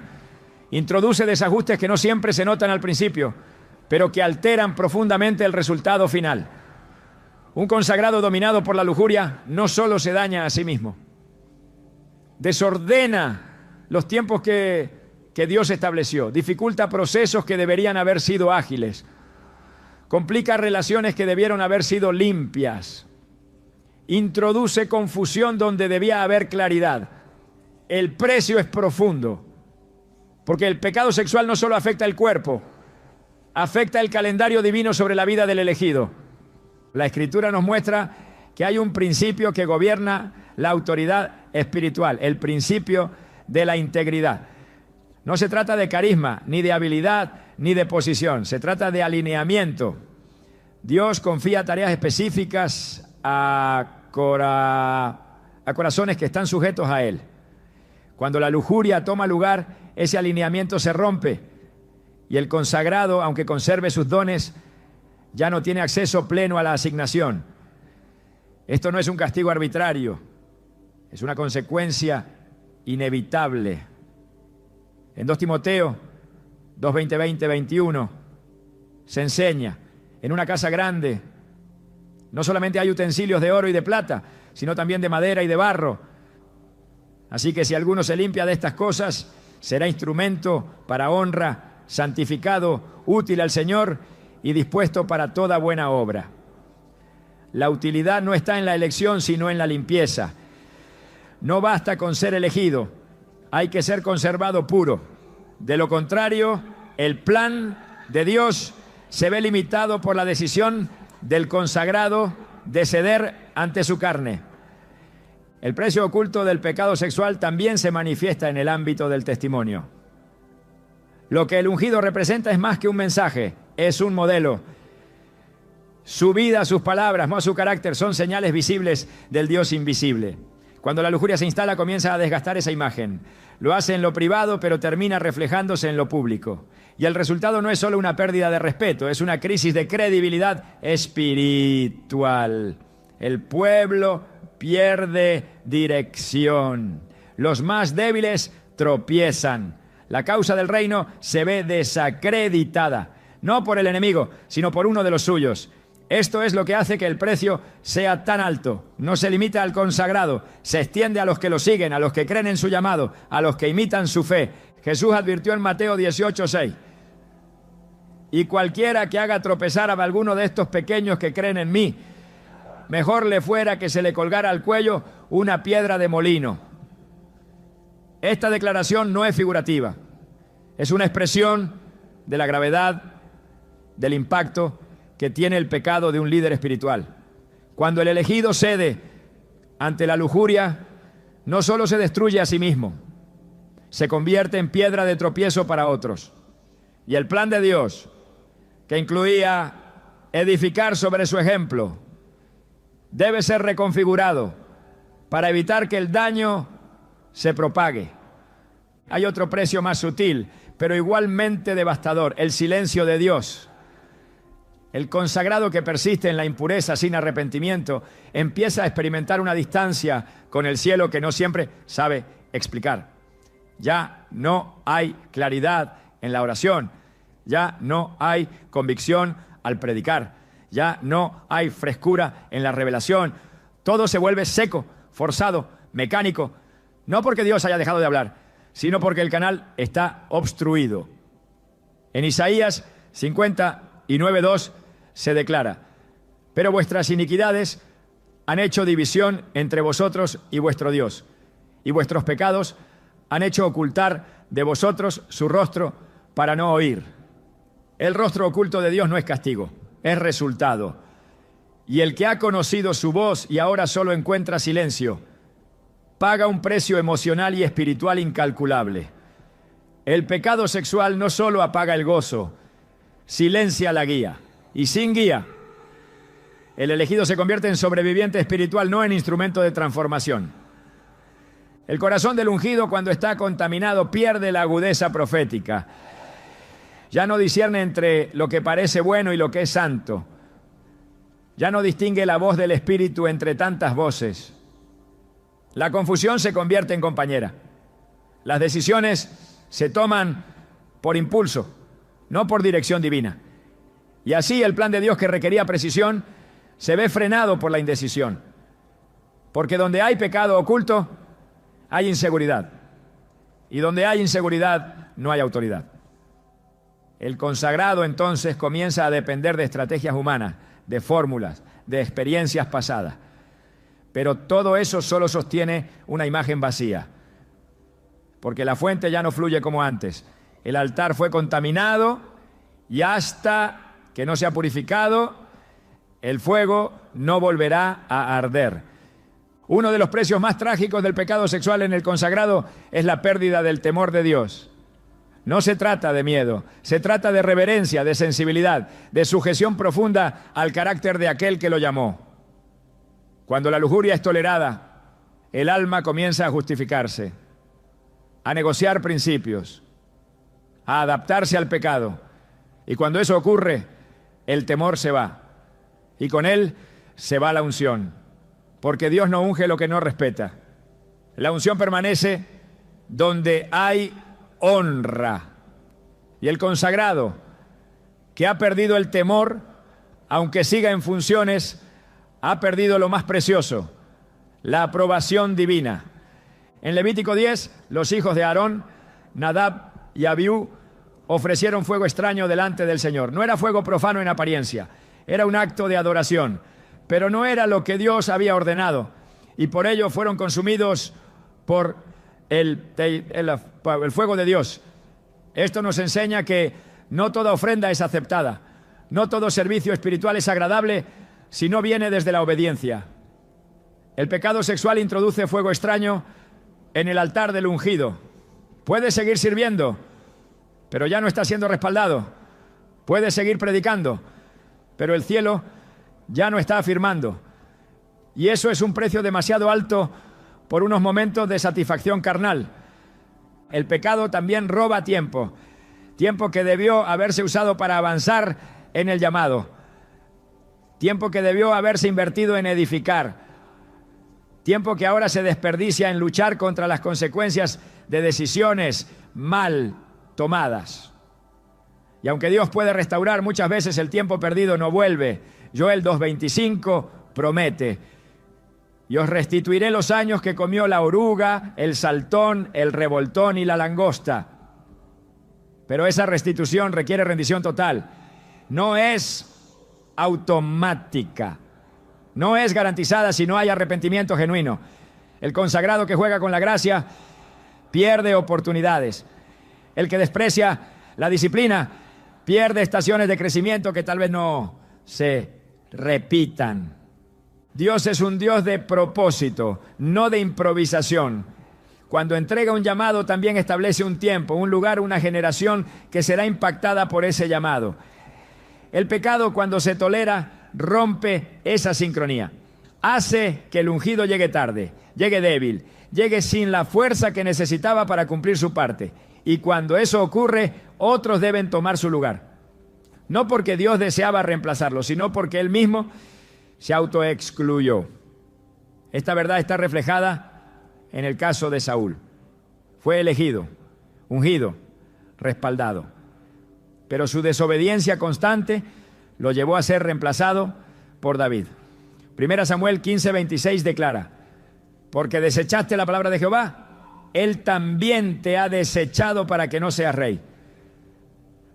Introduce desajustes que no siempre se notan al principio, pero que alteran profundamente el resultado final. Un consagrado dominado por la lujuria no solo se daña a sí mismo, desordena los tiempos que Dios estableció, dificulta procesos que deberían haber sido ágiles, complica relaciones que debieron haber sido limpias, introduce confusión donde debía haber claridad. El precio es profundo, porque el pecado sexual no solo afecta el cuerpo, afecta el calendario divino sobre la vida del elegido. La Escritura nos muestra que hay un principio que gobierna la autoridad espiritual, el principio de la integridad. No se trata de carisma, ni de habilidad, ni de posición. Se trata de alineamiento. Dios confía tareas específicas a corazones que están sujetos a Él. Cuando la lujuria toma lugar, ese alineamiento se rompe y el consagrado, aunque conserve sus dones, ya no tiene acceso pleno a la asignación. Esto no es un castigo arbitrario, es una consecuencia inevitable. En 2 Timoteo 2:20-21 se enseña: en una casa grande no solamente hay utensilios de oro y de plata, sino también de madera y de barro. Así que si alguno se limpia de estas cosas, será instrumento para honra, santificado, útil al Señor y dispuesto para toda buena obra. La utilidad no está en la elección, sino en la limpieza. No basta con ser elegido, hay que ser conservado puro. De lo contrario, el plan de Dios se ve limitado por la decisión del consagrado de ceder ante su carne. El precio oculto del pecado sexual también se manifiesta en el ámbito del testimonio. Lo que el ungido representa es más que un mensaje, es un modelo. Su vida, sus palabras, más su carácter son señales visibles del Dios invisible. Cuando la lujuria se instala, comienza a desgastar esa imagen. Lo hace en lo privado, pero termina reflejándose en lo público. Y el resultado no es solo una pérdida de respeto, es una crisis de credibilidad espiritual. El pueblo pierde dirección. Los más débiles tropiezan. La causa del reino se ve desacreditada, no por el enemigo, sino por uno de los suyos. Esto es lo que hace que el precio sea tan alto. No se limita al consagrado, se extiende a los que lo siguen, a los que creen en su llamado, a los que imitan su fe. Jesús advirtió en Mateo 18:6: y cualquiera que haga tropezar a alguno de estos pequeños que creen en mí, mejor le fuera que se le colgara al cuello una piedra de molino. Esta declaración no es figurativa, es una expresión de la gravedad, del impacto que tiene el pecado de un líder espiritual. Cuando el elegido cede ante la lujuria, no solo se destruye a sí mismo, se convierte en piedra de tropiezo para otros. Y el plan de Dios, que incluía edificar sobre su ejemplo, debe ser reconfigurado para evitar que el daño se propague. Hay otro precio más sutil, pero igualmente devastador: el silencio de Dios. El consagrado que persiste en la impureza sin arrepentimiento empieza a experimentar una distancia con el cielo que no siempre sabe explicar. Ya no hay claridad en la oración, ya no hay convicción al predicar, ya no hay frescura en la revelación. Todo se vuelve seco, forzado, mecánico, no porque Dios haya dejado de hablar, sino porque el canal está obstruido. En Isaías 59:2 se declara: pero vuestras iniquidades han hecho división entre vosotros y vuestro Dios, y vuestros pecados han hecho ocultar de vosotros su rostro para no oír. El rostro oculto de Dios no es castigo, es resultado. Y el que ha conocido su voz y ahora solo encuentra silencio, paga un precio emocional y espiritual incalculable. El pecado sexual no solo apaga el gozo, silencia la guía. Y sin guía, el elegido se convierte en sobreviviente espiritual, no en instrumento de transformación. El corazón del ungido, cuando está contaminado, pierde la agudeza profética. Ya no discierne entre lo que parece bueno y lo que es santo. Ya no distingue la voz del Espíritu entre tantas voces. La confusión se convierte en compañera. Las decisiones se toman por impulso, no por dirección divina. Y así el plan de Dios, que requería precisión, se ve frenado por la indecisión. Porque donde hay pecado oculto, hay inseguridad. Y donde hay inseguridad, no hay autoridad. El consagrado entonces comienza a depender de estrategias humanas, de fórmulas, de experiencias pasadas. Pero todo eso solo sostiene una imagen vacía. Porque la fuente ya no fluye como antes. El altar fue contaminado y hasta que no se ha purificado, el fuego no volverá a arder. Uno de los precios más trágicos del pecado sexual en el consagrado es la pérdida del temor de Dios. No se trata de miedo, se trata de reverencia, de sensibilidad, de sujeción profunda al carácter de aquel que lo llamó. Cuando la lujuria es tolerada, el alma comienza a justificarse, a negociar principios, a adaptarse al pecado. Y cuando eso ocurre, el temor se va, y con él se va la unción, porque Dios no unge lo que no respeta. La unción permanece donde hay honra. Y el consagrado, que ha perdido el temor, aunque siga en funciones, ha perdido lo más precioso, la aprobación divina. En Levítico 10, los hijos de Aarón, Nadab y Abiú, ofrecieron fuego extraño delante del Señor. No era fuego profano en apariencia, era un acto de adoración, pero no era lo que Dios había ordenado, y por ello fueron consumidos por el fuego de Dios. Esto nos enseña que no toda ofrenda es aceptada, no todo servicio espiritual es agradable si no viene desde la obediencia. El pecado sexual introduce fuego extraño en el altar del ungido. Puede seguir sirviendo, pero ya no está siendo respaldado. Puede seguir predicando, pero el cielo ya no está afirmando. Y eso es un precio demasiado alto por unos momentos de satisfacción carnal. El pecado también roba tiempo, tiempo que debió haberse usado para avanzar en el llamado, tiempo que debió haberse invertido en edificar, tiempo que ahora se desperdicia en luchar contra las consecuencias de decisiones mal tomadas. Y aunque Dios puede restaurar, muchas veces el tiempo perdido no vuelve. Joel 2:25 promete: y os restituiré los años que comió la oruga, el saltón, el revoltón y la langosta. Pero esa restitución requiere rendición total. No es automática. No es garantizada si no hay arrepentimiento genuino. El consagrado que juega con la gracia pierde oportunidades. El que desprecia la disciplina pierde estaciones de crecimiento que tal vez no se repitan. Dios es un Dios de propósito, no de improvisación. Cuando entrega un llamado, también establece un tiempo, un lugar, una generación que será impactada por ese llamado. El pecado, cuando se tolera, rompe esa sincronía. Hace que el ungido llegue tarde, llegue débil, llegue sin la fuerza que necesitaba para cumplir su parte. Y cuando eso ocurre, otros deben tomar su lugar. No porque Dios deseaba reemplazarlo, sino porque Él mismo se autoexcluyó. Esta verdad está reflejada en el caso de Saúl. Fue elegido, ungido, respaldado. Pero su desobediencia constante lo llevó a ser reemplazado por David. 1 Samuel 15:26 declara: porque desechaste la palabra de Jehová, Él también te ha desechado para que no seas rey.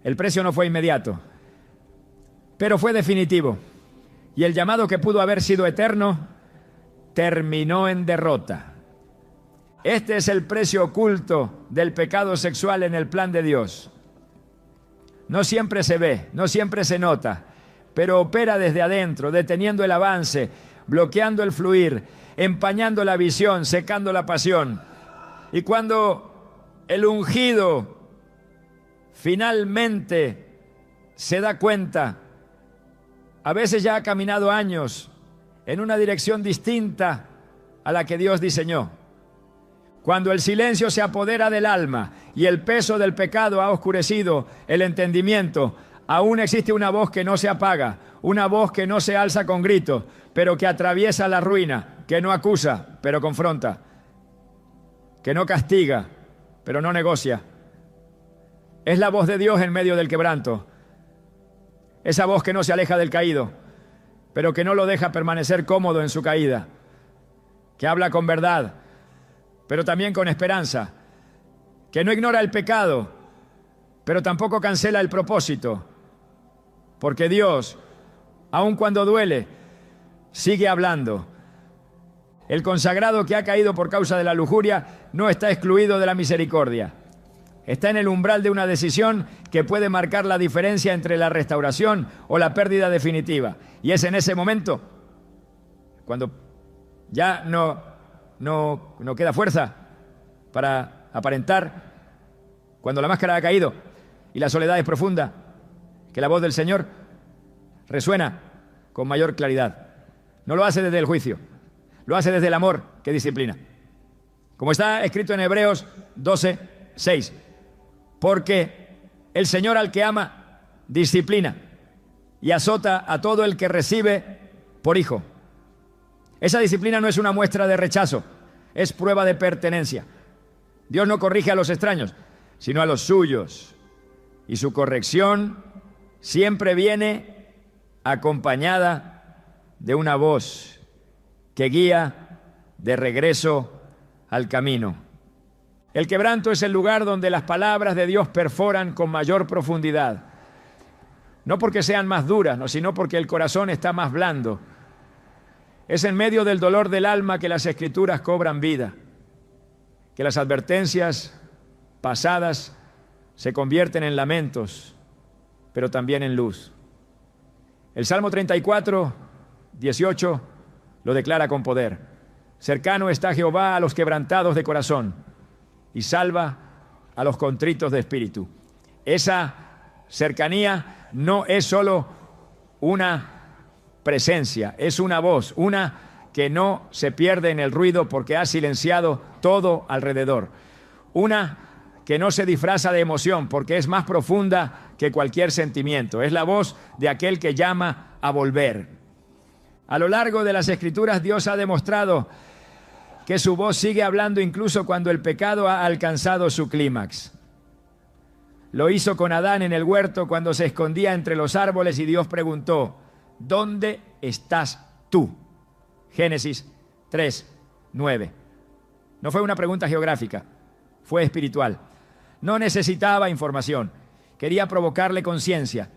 El precio no fue inmediato, pero fue definitivo. Y el llamado que pudo haber sido eterno terminó en derrota. Este es el precio oculto del pecado sexual en el plan de Dios. No siempre se ve, no siempre se nota, pero opera desde adentro, deteniendo el avance, bloqueando el fluir, empañando la visión, secando la pasión. Y cuando el ungido finalmente se da cuenta, a veces ya ha caminado años en una dirección distinta a la que Dios diseñó. Cuando el silencio se apodera del alma y el peso del pecado ha oscurecido el entendimiento, aún existe una voz que no se apaga, una voz que no se alza con gritos, pero que atraviesa la ruina, que no acusa, pero confronta, que no castiga, pero no negocia. Es la voz de Dios en medio del quebranto. Esa voz que no se aleja del caído, pero que no lo deja permanecer cómodo en su caída, que habla con verdad, pero también con esperanza, que no ignora el pecado, pero tampoco cancela el propósito, porque Dios, aun cuando duele, sigue hablando. El consagrado que ha caído por causa de la lujuria no está excluido de la misericordia. Está en el umbral de una decisión que puede marcar la diferencia entre la restauración o la pérdida definitiva. Y es en ese momento, cuando ya no queda fuerza para aparentar, cuando la máscara ha caído y la soledad es profunda, que la voz del Señor resuena con mayor claridad. No lo hace desde el juicio, lo hace desde el amor que disciplina. Como está escrito en Hebreos 12:6. Porque el Señor al que ama disciplina y azota a todo el que recibe por hijo. Esa disciplina no es una muestra de rechazo, es prueba de pertenencia. Dios no corrige a los extraños, sino a los suyos. Y su corrección siempre viene acompañada de una voz que guía de regreso al camino. El quebranto es el lugar donde las palabras de Dios perforan con mayor profundidad. No porque sean más duras, no, sino porque el corazón está más blando. Es en medio del dolor del alma que las Escrituras cobran vida, que las advertencias pasadas se convierten en lamentos, pero también en luz. El Salmo 34:18 lo declara con poder. Cercano está Jehová a los quebrantados de corazón y salva a los contritos de espíritu. Esa cercanía no es solo una presencia, es una voz, una que no se pierde en el ruido porque ha silenciado todo alrededor. Una que no se disfraza de emoción porque es más profunda que cualquier sentimiento. Es la voz de aquel que llama a volver. A lo largo de las Escrituras, Dios ha demostrado que su voz sigue hablando incluso cuando el pecado ha alcanzado su clímax. Lo hizo con Adán en el huerto cuando se escondía entre los árboles y Dios preguntó: ¿dónde estás tú? Génesis 3:9. No fue una pregunta geográfica, fue espiritual. No necesitaba información, quería provocarle conciencia.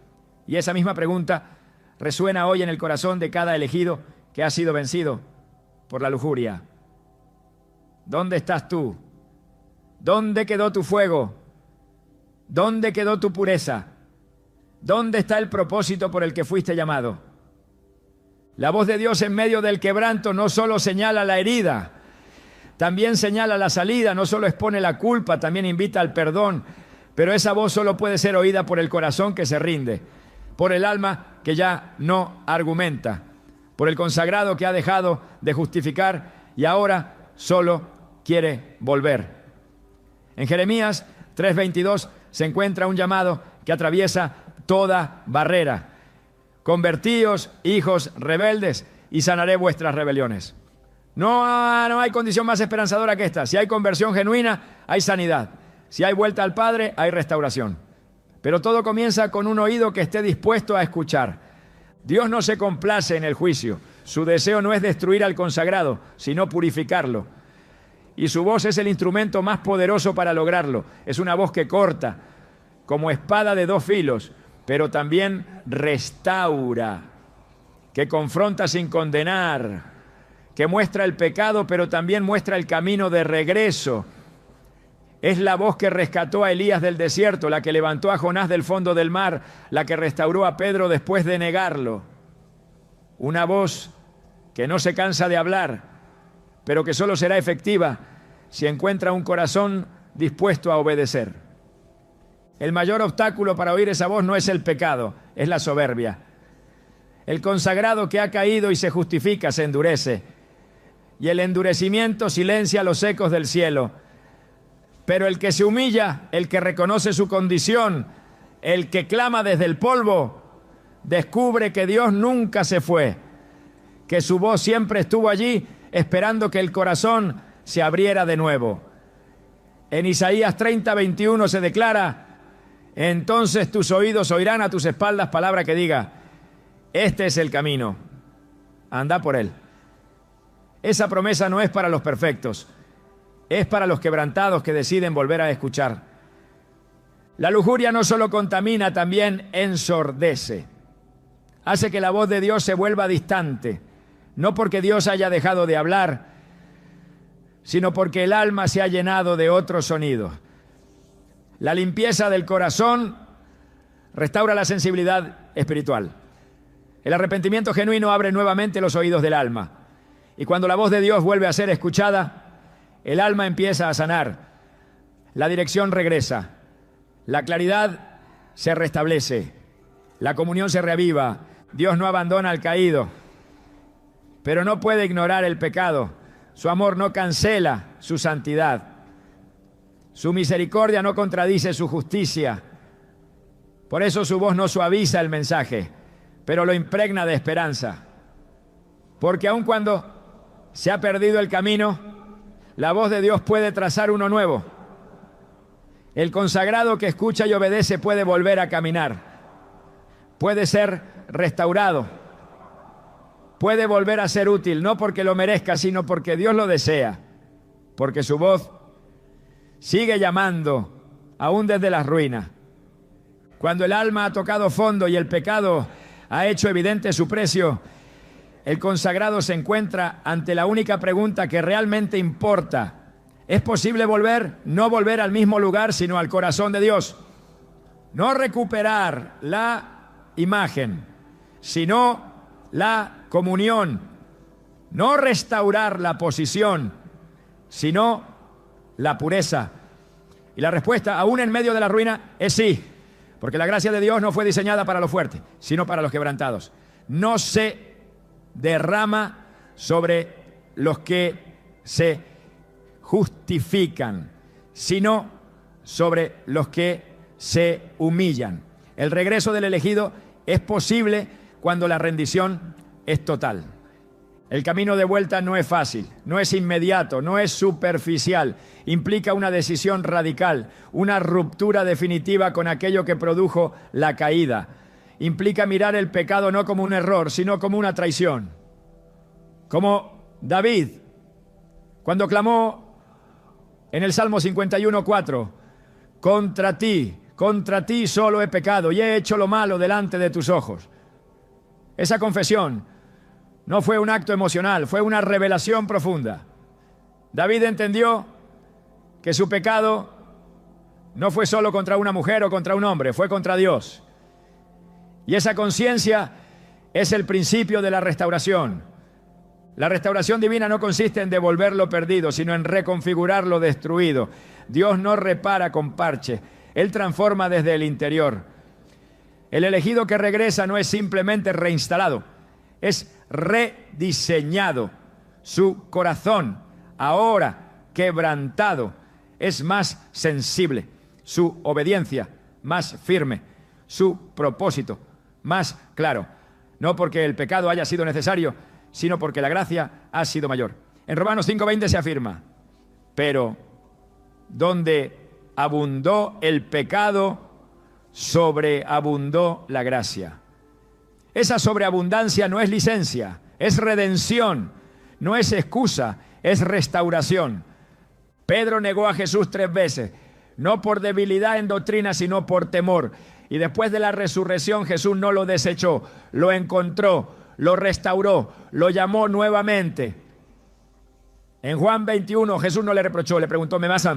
Y esa misma pregunta resuena hoy en el corazón de cada elegido que ha sido vencido por la lujuria. ¿Dónde estás tú? ¿Dónde quedó tu fuego? ¿Dónde quedó tu pureza? ¿Dónde está el propósito por el que fuiste llamado? La voz de Dios en medio del quebranto no solo señala la herida, también señala la salida, no solo expone la culpa, también invita al perdón. Pero esa voz solo puede ser oída por el corazón que se rinde, por el alma que ya no argumenta, por el consagrado que ha dejado de justificar y ahora solo quiere volver. En Jeremías 3:22 se encuentra un llamado que atraviesa toda barrera. Convertíos, hijos rebeldes, y sanaré vuestras rebeliones. No hay condición más esperanzadora que esta. Si hay conversión genuina, hay sanidad. Si hay vuelta al Padre, hay restauración. Pero todo comienza con un oído que esté dispuesto a escuchar. Dios no se complace en el juicio. Su deseo no es destruir al consagrado, sino purificarlo. Y su voz es el instrumento más poderoso para lograrlo. Es una voz que corta, como espada de dos filos, pero también restaura, que confronta sin condenar, que muestra el pecado, pero también muestra el camino de regreso. Es la voz que rescató a Elías del desierto, la que levantó a Jonás del fondo del mar, la que restauró a Pedro después de negarlo. Una voz que no se cansa de hablar, pero que solo será efectiva si encuentra un corazón dispuesto a obedecer. El mayor obstáculo para oír esa voz no es el pecado, es la soberbia. El consagrado que ha caído y se justifica se endurece, y el endurecimiento silencia los ecos del cielo. Pero el que se humilla, el que reconoce su condición, el que clama desde el polvo, descubre que Dios nunca se fue, que su voz siempre estuvo allí esperando que el corazón se abriera de nuevo. En Isaías 30:21 se declara: entonces tus oídos oirán a tus espaldas palabra que diga: este es el camino, anda por él. Esa promesa no es para los perfectos, es para los quebrantados que deciden volver a escuchar. La lujuria no solo contamina, también ensordece. Hace que la voz de Dios se vuelva distante, no porque Dios haya dejado de hablar, sino porque el alma se ha llenado de otros sonidos. La limpieza del corazón restaura la sensibilidad espiritual. El arrepentimiento genuino abre nuevamente los oídos del alma. Y cuando la voz de Dios vuelve a ser escuchada, el alma empieza a sanar. La dirección regresa. La claridad se restablece. La comunión se reaviva. Dios no abandona al caído, pero no puede ignorar el pecado. Su amor no cancela su santidad. Su misericordia no contradice su justicia. Por eso su voz no suaviza el mensaje, pero lo impregna de esperanza. Porque aun cuando se ha perdido el camino, la voz de Dios puede trazar uno nuevo. El consagrado que escucha y obedece puede volver a caminar. Puede ser restaurado. Puede volver a ser útil, no porque lo merezca, sino porque Dios lo desea. Porque su voz sigue llamando, aún desde las ruinas. Cuando el alma ha tocado fondo y el pecado ha hecho evidente su precio, el consagrado se encuentra ante la única pregunta que realmente importa. ¿Es posible volver? No volver al mismo lugar, sino al corazón de Dios. No recuperar la imagen, sino la comunión. No restaurar la posición, sino la pureza. Y la respuesta, aún en medio de la ruina, es sí. Porque la gracia de Dios no fue diseñada para los fuertes, sino para los quebrantados. No se derrama sobre los que se justifican, sino sobre los que se humillan. El regreso del elegido es posible cuando la rendición es total. El camino de vuelta no es fácil, no es inmediato, no es superficial. Implica una decisión radical, una ruptura definitiva con aquello que produjo la caída. Implica mirar el pecado no como un error, sino como una traición. Como David, cuando clamó en el Salmo 51:4, contra ti solo he pecado y he hecho lo malo delante de tus ojos. Esa confesión no fue un acto emocional, fue una revelación profunda. David entendió que su pecado no fue solo contra una mujer o contra un hombre, fue contra Dios. Y esa conciencia es el principio de la restauración. La restauración divina no consiste en devolver lo perdido, sino en reconfigurar lo destruido. Dios no repara con parche, Él transforma desde el interior. El elegido que regresa no es simplemente reinstalado, es rediseñado. Su corazón, ahora quebrantado, es más sensible, su obediencia más firme, su propósito más claro. No porque el pecado haya sido necesario, sino porque la gracia ha sido mayor. En Romanos 5:20 se afirma: pero donde abundó el pecado, sobreabundó la gracia. Esa sobreabundancia no es licencia, es redención, no es excusa, es restauración. Pedro negó a Jesús 3 veces, no por debilidad en doctrina, sino por temor. Y después de la resurrección, Jesús no lo desechó, lo encontró, lo restauró, lo llamó nuevamente. En Juan 21, Jesús no le reprochó, le preguntó: ¿me amas?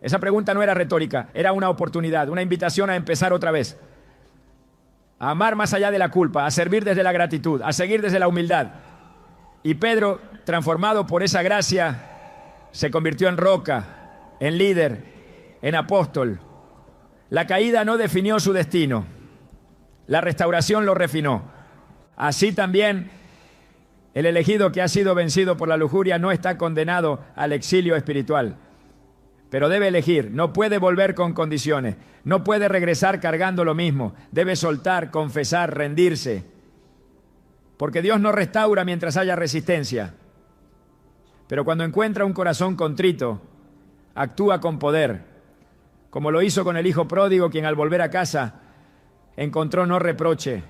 Esa pregunta no era retórica, era una oportunidad, una invitación a empezar otra vez. A amar más allá de la culpa, a servir desde la gratitud, a seguir desde la humildad. Y Pedro, transformado por esa gracia, se convirtió en roca, en líder, en apóstol. La caída no definió su destino, la restauración lo refinó. Así también el elegido que ha sido vencido por la lujuria no está condenado al exilio espiritual, pero debe elegir, no puede volver con condiciones, no puede regresar cargando lo mismo, debe soltar, confesar, rendirse, porque Dios no restaura mientras haya resistencia, pero cuando encuentra un corazón contrito, actúa con poder, como lo hizo con el hijo pródigo, quien al volver a casa encontró no reproche,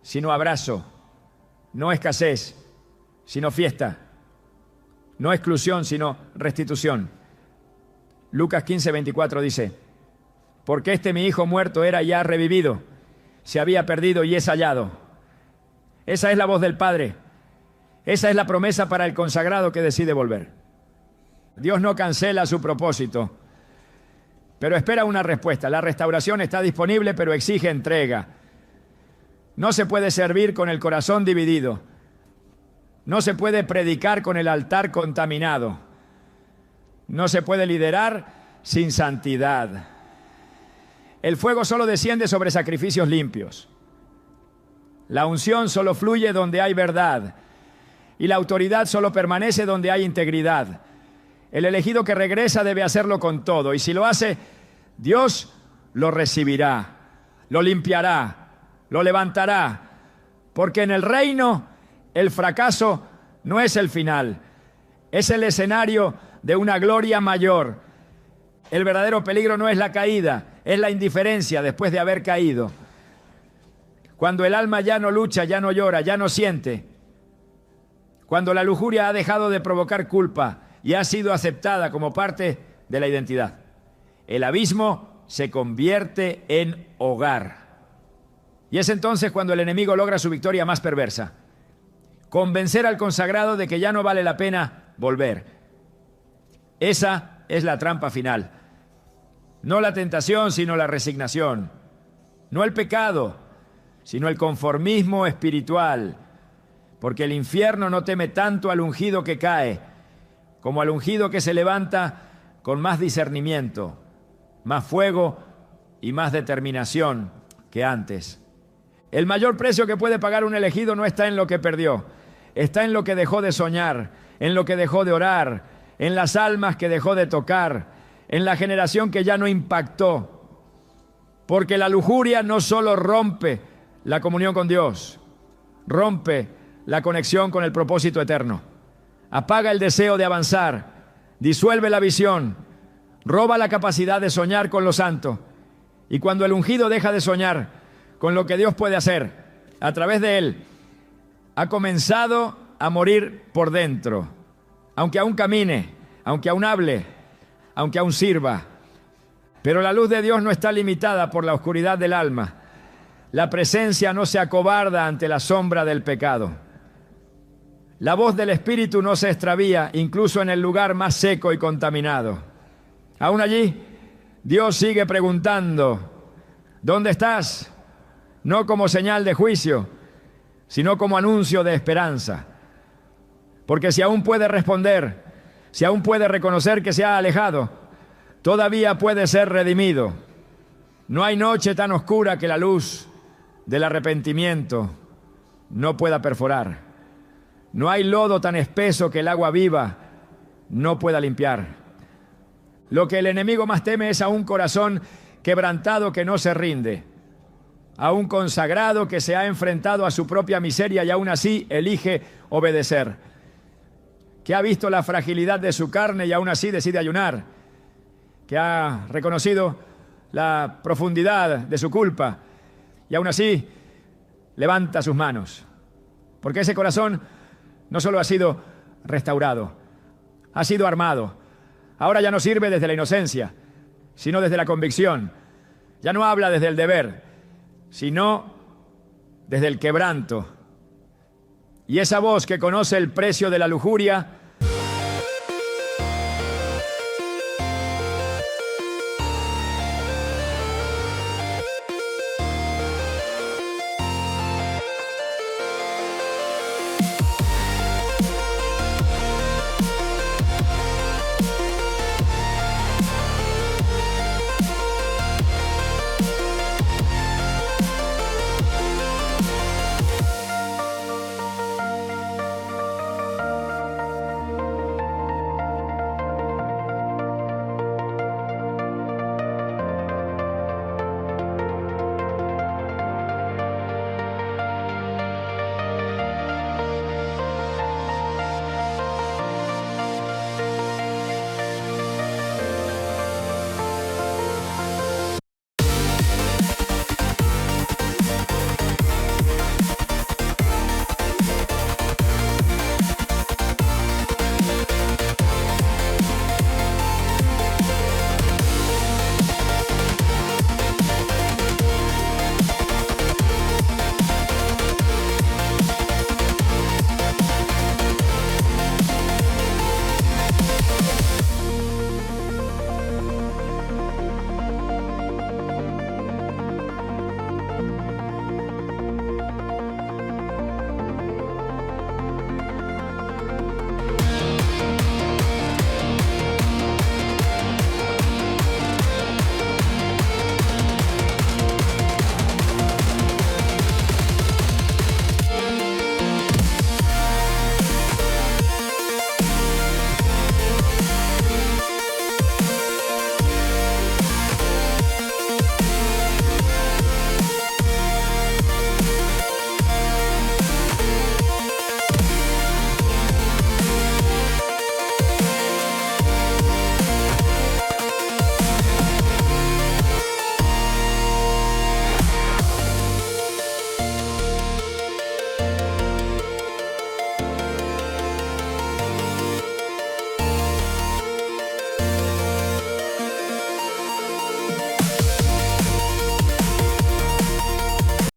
sino abrazo, no escasez, sino fiesta, no exclusión, sino restitución. Lucas 15:24 dice: porque este mi hijo muerto era ya revivido, se había perdido y es hallado. Esa es la voz del Padre, esa es la promesa para el consagrado que decide volver. Dios no cancela su propósito, pero espera una respuesta. La restauración está disponible, pero exige entrega. No se puede servir con el corazón dividido. No se puede predicar con el altar contaminado. No se puede liderar sin santidad. El fuego solo desciende sobre sacrificios limpios. La unción solo fluye donde hay verdad. Y la autoridad solo permanece donde hay integridad. El elegido que regresa debe hacerlo con todo. Y si lo hace, Dios lo recibirá, lo limpiará, lo levantará. Porque en el reino el fracaso no es el final. Es el escenario de una gloria mayor. El verdadero peligro no es la caída, es la indiferencia después de haber caído. Cuando el alma ya no lucha, ya no llora, ya no siente. Cuando la lujuria ha dejado de provocar culpa y ha sido aceptada como parte de la identidad. El abismo se convierte en hogar. Y es entonces cuando el enemigo logra su victoria más perversa. Convencer al consagrado de que ya no vale la pena volver. Esa es la trampa final. No la tentación, sino la resignación. No el pecado, sino el conformismo espiritual. Porque el infierno no teme tanto al ungido que cae, como al ungido que se levanta con más discernimiento, más fuego y más determinación que antes. El mayor precio que puede pagar un elegido no está en lo que perdió, está en lo que dejó de soñar, en lo que dejó de orar, en las almas que dejó de tocar, en la generación que ya no impactó. Porque la lujuria no solo rompe la comunión con Dios, rompe la conexión con el propósito eterno. Apaga el deseo de avanzar, disuelve la visión, roba la capacidad de soñar con lo santo. Y cuando el ungido deja de soñar con lo que Dios puede hacer a través de él, ha comenzado a morir por dentro. Aunque aún camine, aunque aún hable, aunque aún sirva. Pero la luz de Dios no está limitada por la oscuridad del alma. La presencia no se acobarda ante la sombra del pecado. La voz del Espíritu no se extravía, incluso en el lugar más seco y contaminado. Aún allí, Dios sigue preguntando, ¿dónde estás? No como señal de juicio, sino como anuncio de esperanza. Porque si aún puede responder, si aún puede reconocer que se ha alejado, todavía puede ser redimido. No hay noche tan oscura que la luz del arrepentimiento no pueda perforar. No hay lodo tan espeso que el agua viva no pueda limpiar. Lo que el enemigo más teme es a un corazón quebrantado que no se rinde, a un consagrado que se ha enfrentado a su propia miseria y aún así elige obedecer, que ha visto la fragilidad de su carne y aún así decide ayunar, que ha reconocido la profundidad de su culpa y aún así levanta sus manos. Porque ese corazón no solo ha sido restaurado, ha sido armado. Ahora ya no sirve desde la inocencia, sino desde la convicción. Ya no habla desde el deber, sino desde el quebranto. Y esa voz que conoce el precio de la lujuria